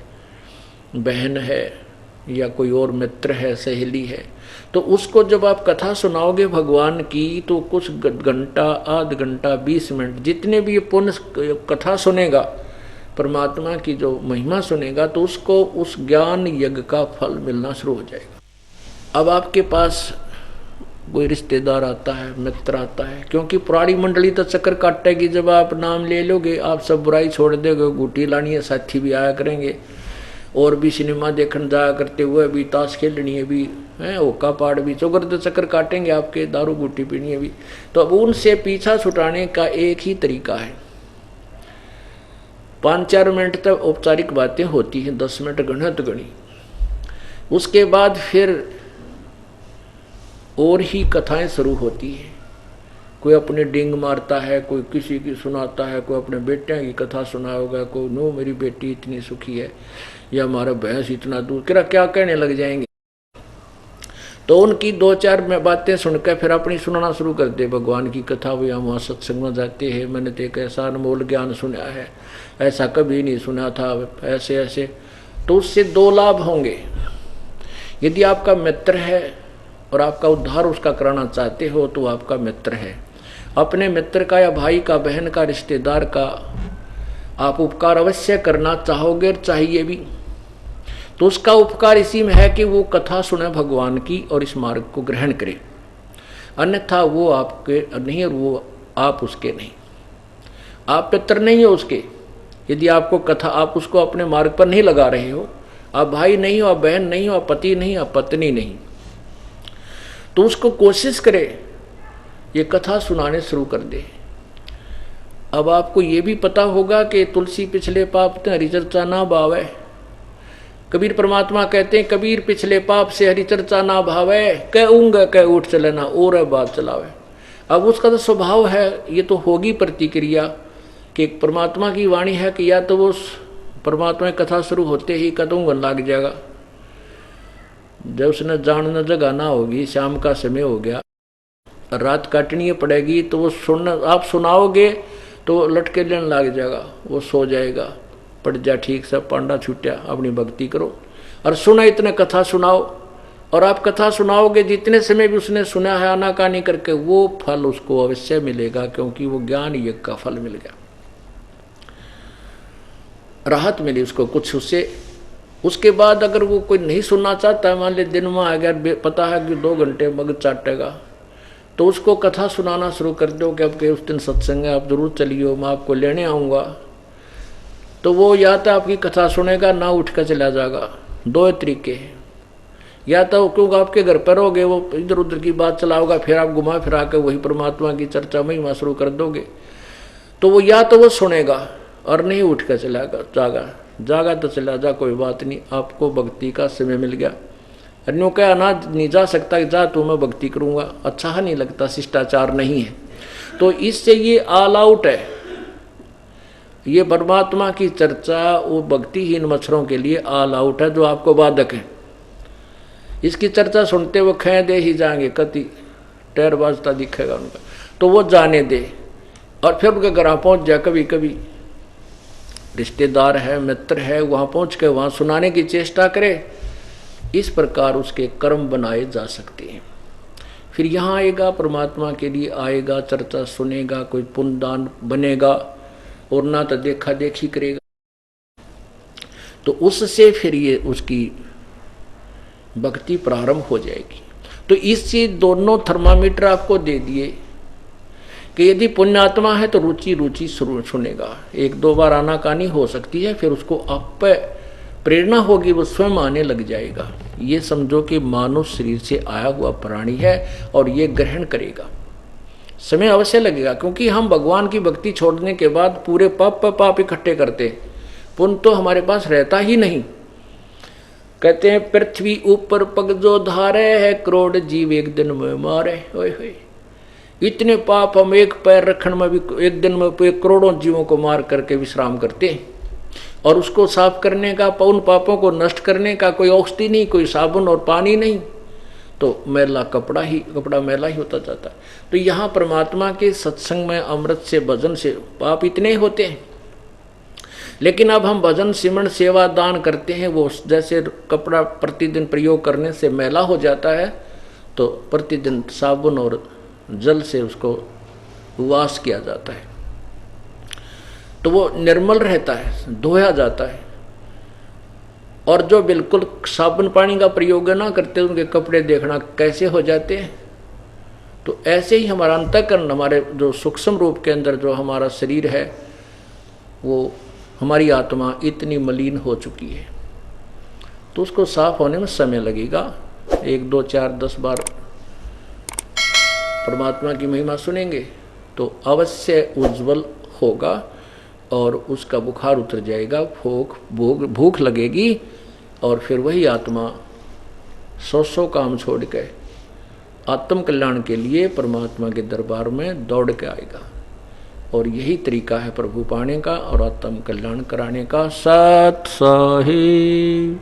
बहन है, या कोई और मित्र है, सहेली है, तो उसको जब आप कथा सुनाओगे भगवान की, तो कुछ घंटा, आध घंटा, 20 मिनट, जितने भी ये पुण्य कथा सुनेगा, परमात्मा की जो महिमा सुनेगा, तो उसको उस ज्ञान यज्ञ का फल मिलना शुरू हो जाएगा। अब आपके पास कोई रिश्तेदार आता है, मित्र आता है, क्योंकि पुरानी मंडली तो चक्कर काटेगी जब आप नाम ले लोगे, आप सब बुराई छोड़ दोगे, गुटी लानी है, साथी भी आया करेंगे, और भी सिनेमा देखने जाया करते हुए भी, ताश खेलनी है भी, है ओका पाड़ भी, चौगर तो चक्कर काटेंगे आपके, दारू गुटी पीनी है भी। तो अब उनसे पीछा छुटाने का एक ही तरीका है, 5-4 मिनट तक औपचारिक बातें होती हैं, 10 मिनट गणत गणी, उसके बाद फिर और ही कथाएं शुरू होती हैं। कोई अपने डिंग मारता है, कोई किसी की सुनाता है, कोई अपने बेटियां की कथा सुना होगा, कोई नो मेरी बेटी इतनी सुखी है, या हमारा भैंस इतना दूध, क्या कहने लग जाएंगे। तो उनकी दो चार में बातें सुनकर फिर अपनी सुनाना शुरू कर दे भगवान की कथा। वो हम वहाँ सत्संग में जाते हैं, मैंने तो एक ऐसा अनमोल ज्ञान सुना है, ऐसा कभी नहीं सुना था, ऐसे ऐसे। तो उससे दो लाभ होंगे। यदि आपका मित्र है और आपका उद्धार उसका कराना चाहते हो तो आपका मित्र है। अपने मित्र का या भाई का, बहन का, रिश्तेदार का आप उपकार अवश्य करना चाहोगे और चाहिए भी। तो उसका उपकार इसी में है कि वो कथा सुने भगवान की और इस मार्ग को ग्रहण करे, अन्यथा वो आपके नहीं और वो आप उसके नहीं। आप मित्र नहीं हो उसके। यदि आपको कथा, आप उसको अपने मार्ग पर नहीं लगा रहे हो, आप भाई नहीं हो, आप बहन नहीं हो, आप पति नहीं, आप पत्नी नहीं, तो उसको कोशिश करे ये कथा सुनाने शुरू कर दे। अब आपको ये भी पता होगा कि तुलसी पिछले पाप ते हरिचर्चा ना भावे। कबीर परमात्मा कहते हैं, कबीर पिछले पाप से हरिचर्चा ना भावे, कह ऊँग कह उठ चले ना और बात चलावे। अब उसका तो स्वभाव है, ये तो होगी प्रतिक्रिया कि परमात्मा की वाणी है कि या तो वो परमात्मा की कथा शुरू होते ही कदम लग जाएगा। जब उसने जानना जगह ना होगी, शाम का समय हो गया, रात काटनी पड़ेगी, तो वो आप सुनाओगे तो लटके लेने लग जाएगा, वो सो जाएगा। पड़ जा ठीक से, पांडा छूटा, अपनी भक्ति करो और सुना इतने कथा सुनाओ। और आप कथा सुनाओगे जितने समय भी उसने सुना है आनाकानी करके, वो फल उसको अवश्य मिलेगा, क्योंकि वो ज्ञान यज्ञ का फल मिल गया, राहत मिली उसको कुछ उससे। उसके बाद अगर वो कोई नहीं सुनना चाहता, मान ले दिन में आ गया, पता है कि 2 घंटे मगज चाटेगा, तो उसको कथा सुनाना शुरू कर दो कि अब के उस दिन सत्संग है, आप जरूर चलिए, मैं आपको लेने आऊँगा। तो वो या तो आपकी कथा सुनेगा, ना उठ कर चला जाएगा। 2 तरीके हैं, या तो क्योंकि आपके घर पर रहोगे वो इधर उधर की बात चलाओगा, फिर आप घुमा फिरा के वही परमात्मा की चर्चा महिमा शुरू कर दोगे। तो वो या तो वो सुनेगा और नहीं उठ कर चला जागा तो चला जा, कोई बात नहीं, आपको भक्ति का समय मिल गया। अन्यों क्या ना नहीं जा सकता, जा तो मैं भक्ति करूँगा, अच्छा नहीं लगता, शिष्टाचार नहीं है। तो इससे ये ऑल आउट है, ये परमात्मा की चर्चा वो भक्तिहीन मच्छरों के लिए ऑल आउट है, जो आपको बाधक है। इसकी चर्चा सुनते वो खे दे ही जाएंगे, कति टैर बाजता दिखेगा उनका, तो वो जाने दे और फिर उनके घर पहुँच जाए। कभी कभी रिश्तेदार है, मित्र है, वहाँ पहुँच के वहाँ सुनाने की चेष्टा करे। इस प्रकार उसके कर्म बनाए जा सकते हैं। फिर यहाँ आएगा, परमात्मा के लिए आएगा, चर्चा सुनेगा, कोई पुण्यदान बनेगा और ना तो देखा देखी करेगा। तो उससे फिर ये उसकी भक्ति प्रारंभ हो जाएगी। तो इससे दोनों थर्मामीटर आपको दे दिए कि यदि पुण्यात्मा है तो रुचि रुचि सुनेगा। 1-2 बार आनाकानी हो सकती है, फिर उसको आप प्रेरणा होगी, वो स्वयं आने लग जाएगा। ये समझो कि मानव शरीर से आया हुआ प्राणी है और ये ग्रहण करेगा। समय अवश्य लगेगा, क्योंकि हम भगवान की भक्ति छोड़ने के बाद पूरे पाप इकट्ठे करते, पुण्य तो हमारे पास रहता ही नहीं। कहते हैं पृथ्वी ऊपर पग जो धारे है, करोड़ जीव एक दिन में मारे। ओए होए, इतने पाप हम एक पैर रखने में भी एक दिन में करोड़ों जीवों को मार करके विश्राम करते हैं। और उसको साफ करने का, उन पापों को नष्ट करने का कोई औषधि नहीं, कोई साबुन और पानी नहीं, तो मैला कपड़ा मैला ही होता जाता है। तो यहाँ परमात्मा के सत्संग में, अमृत से, भजन से पाप इतने होते हैं। लेकिन अब हम भजन, सिमरण, सेवा, दान करते हैं, वो जैसे कपड़ा प्रतिदिन प्रयोग करने से मैला हो जाता है, तो प्रतिदिन साबुन और जल से उसको वाश किया जाता है, तो वो निर्मल रहता है, धोया जाता है। और जो बिल्कुल साबुन पानी का प्रयोग ना करते, उनके कपड़े देखना कैसे हो जाते हैं। तो ऐसे ही हमारा अंतःकरण, हमारे जो सूक्ष्म रूप के अंदर जो हमारा शरीर है, वो हमारी आत्मा इतनी मलिन हो चुकी है, तो उसको साफ होने में समय लगेगा। 1, 2, 4, 10 बार परमात्मा की महिमा सुनेंगे तो अवश्य उज्जवल होगा और उसका बुखार उतर जाएगा, भूख लगेगी, और फिर वही आत्मा 100 काम छोड़ के आत्म कल्याण के लिए परमात्मा के दरबार में दौड़ के आएगा। और यही तरीका है प्रभु पाने का और आत्म कल्याण कराने का। सत साहिब।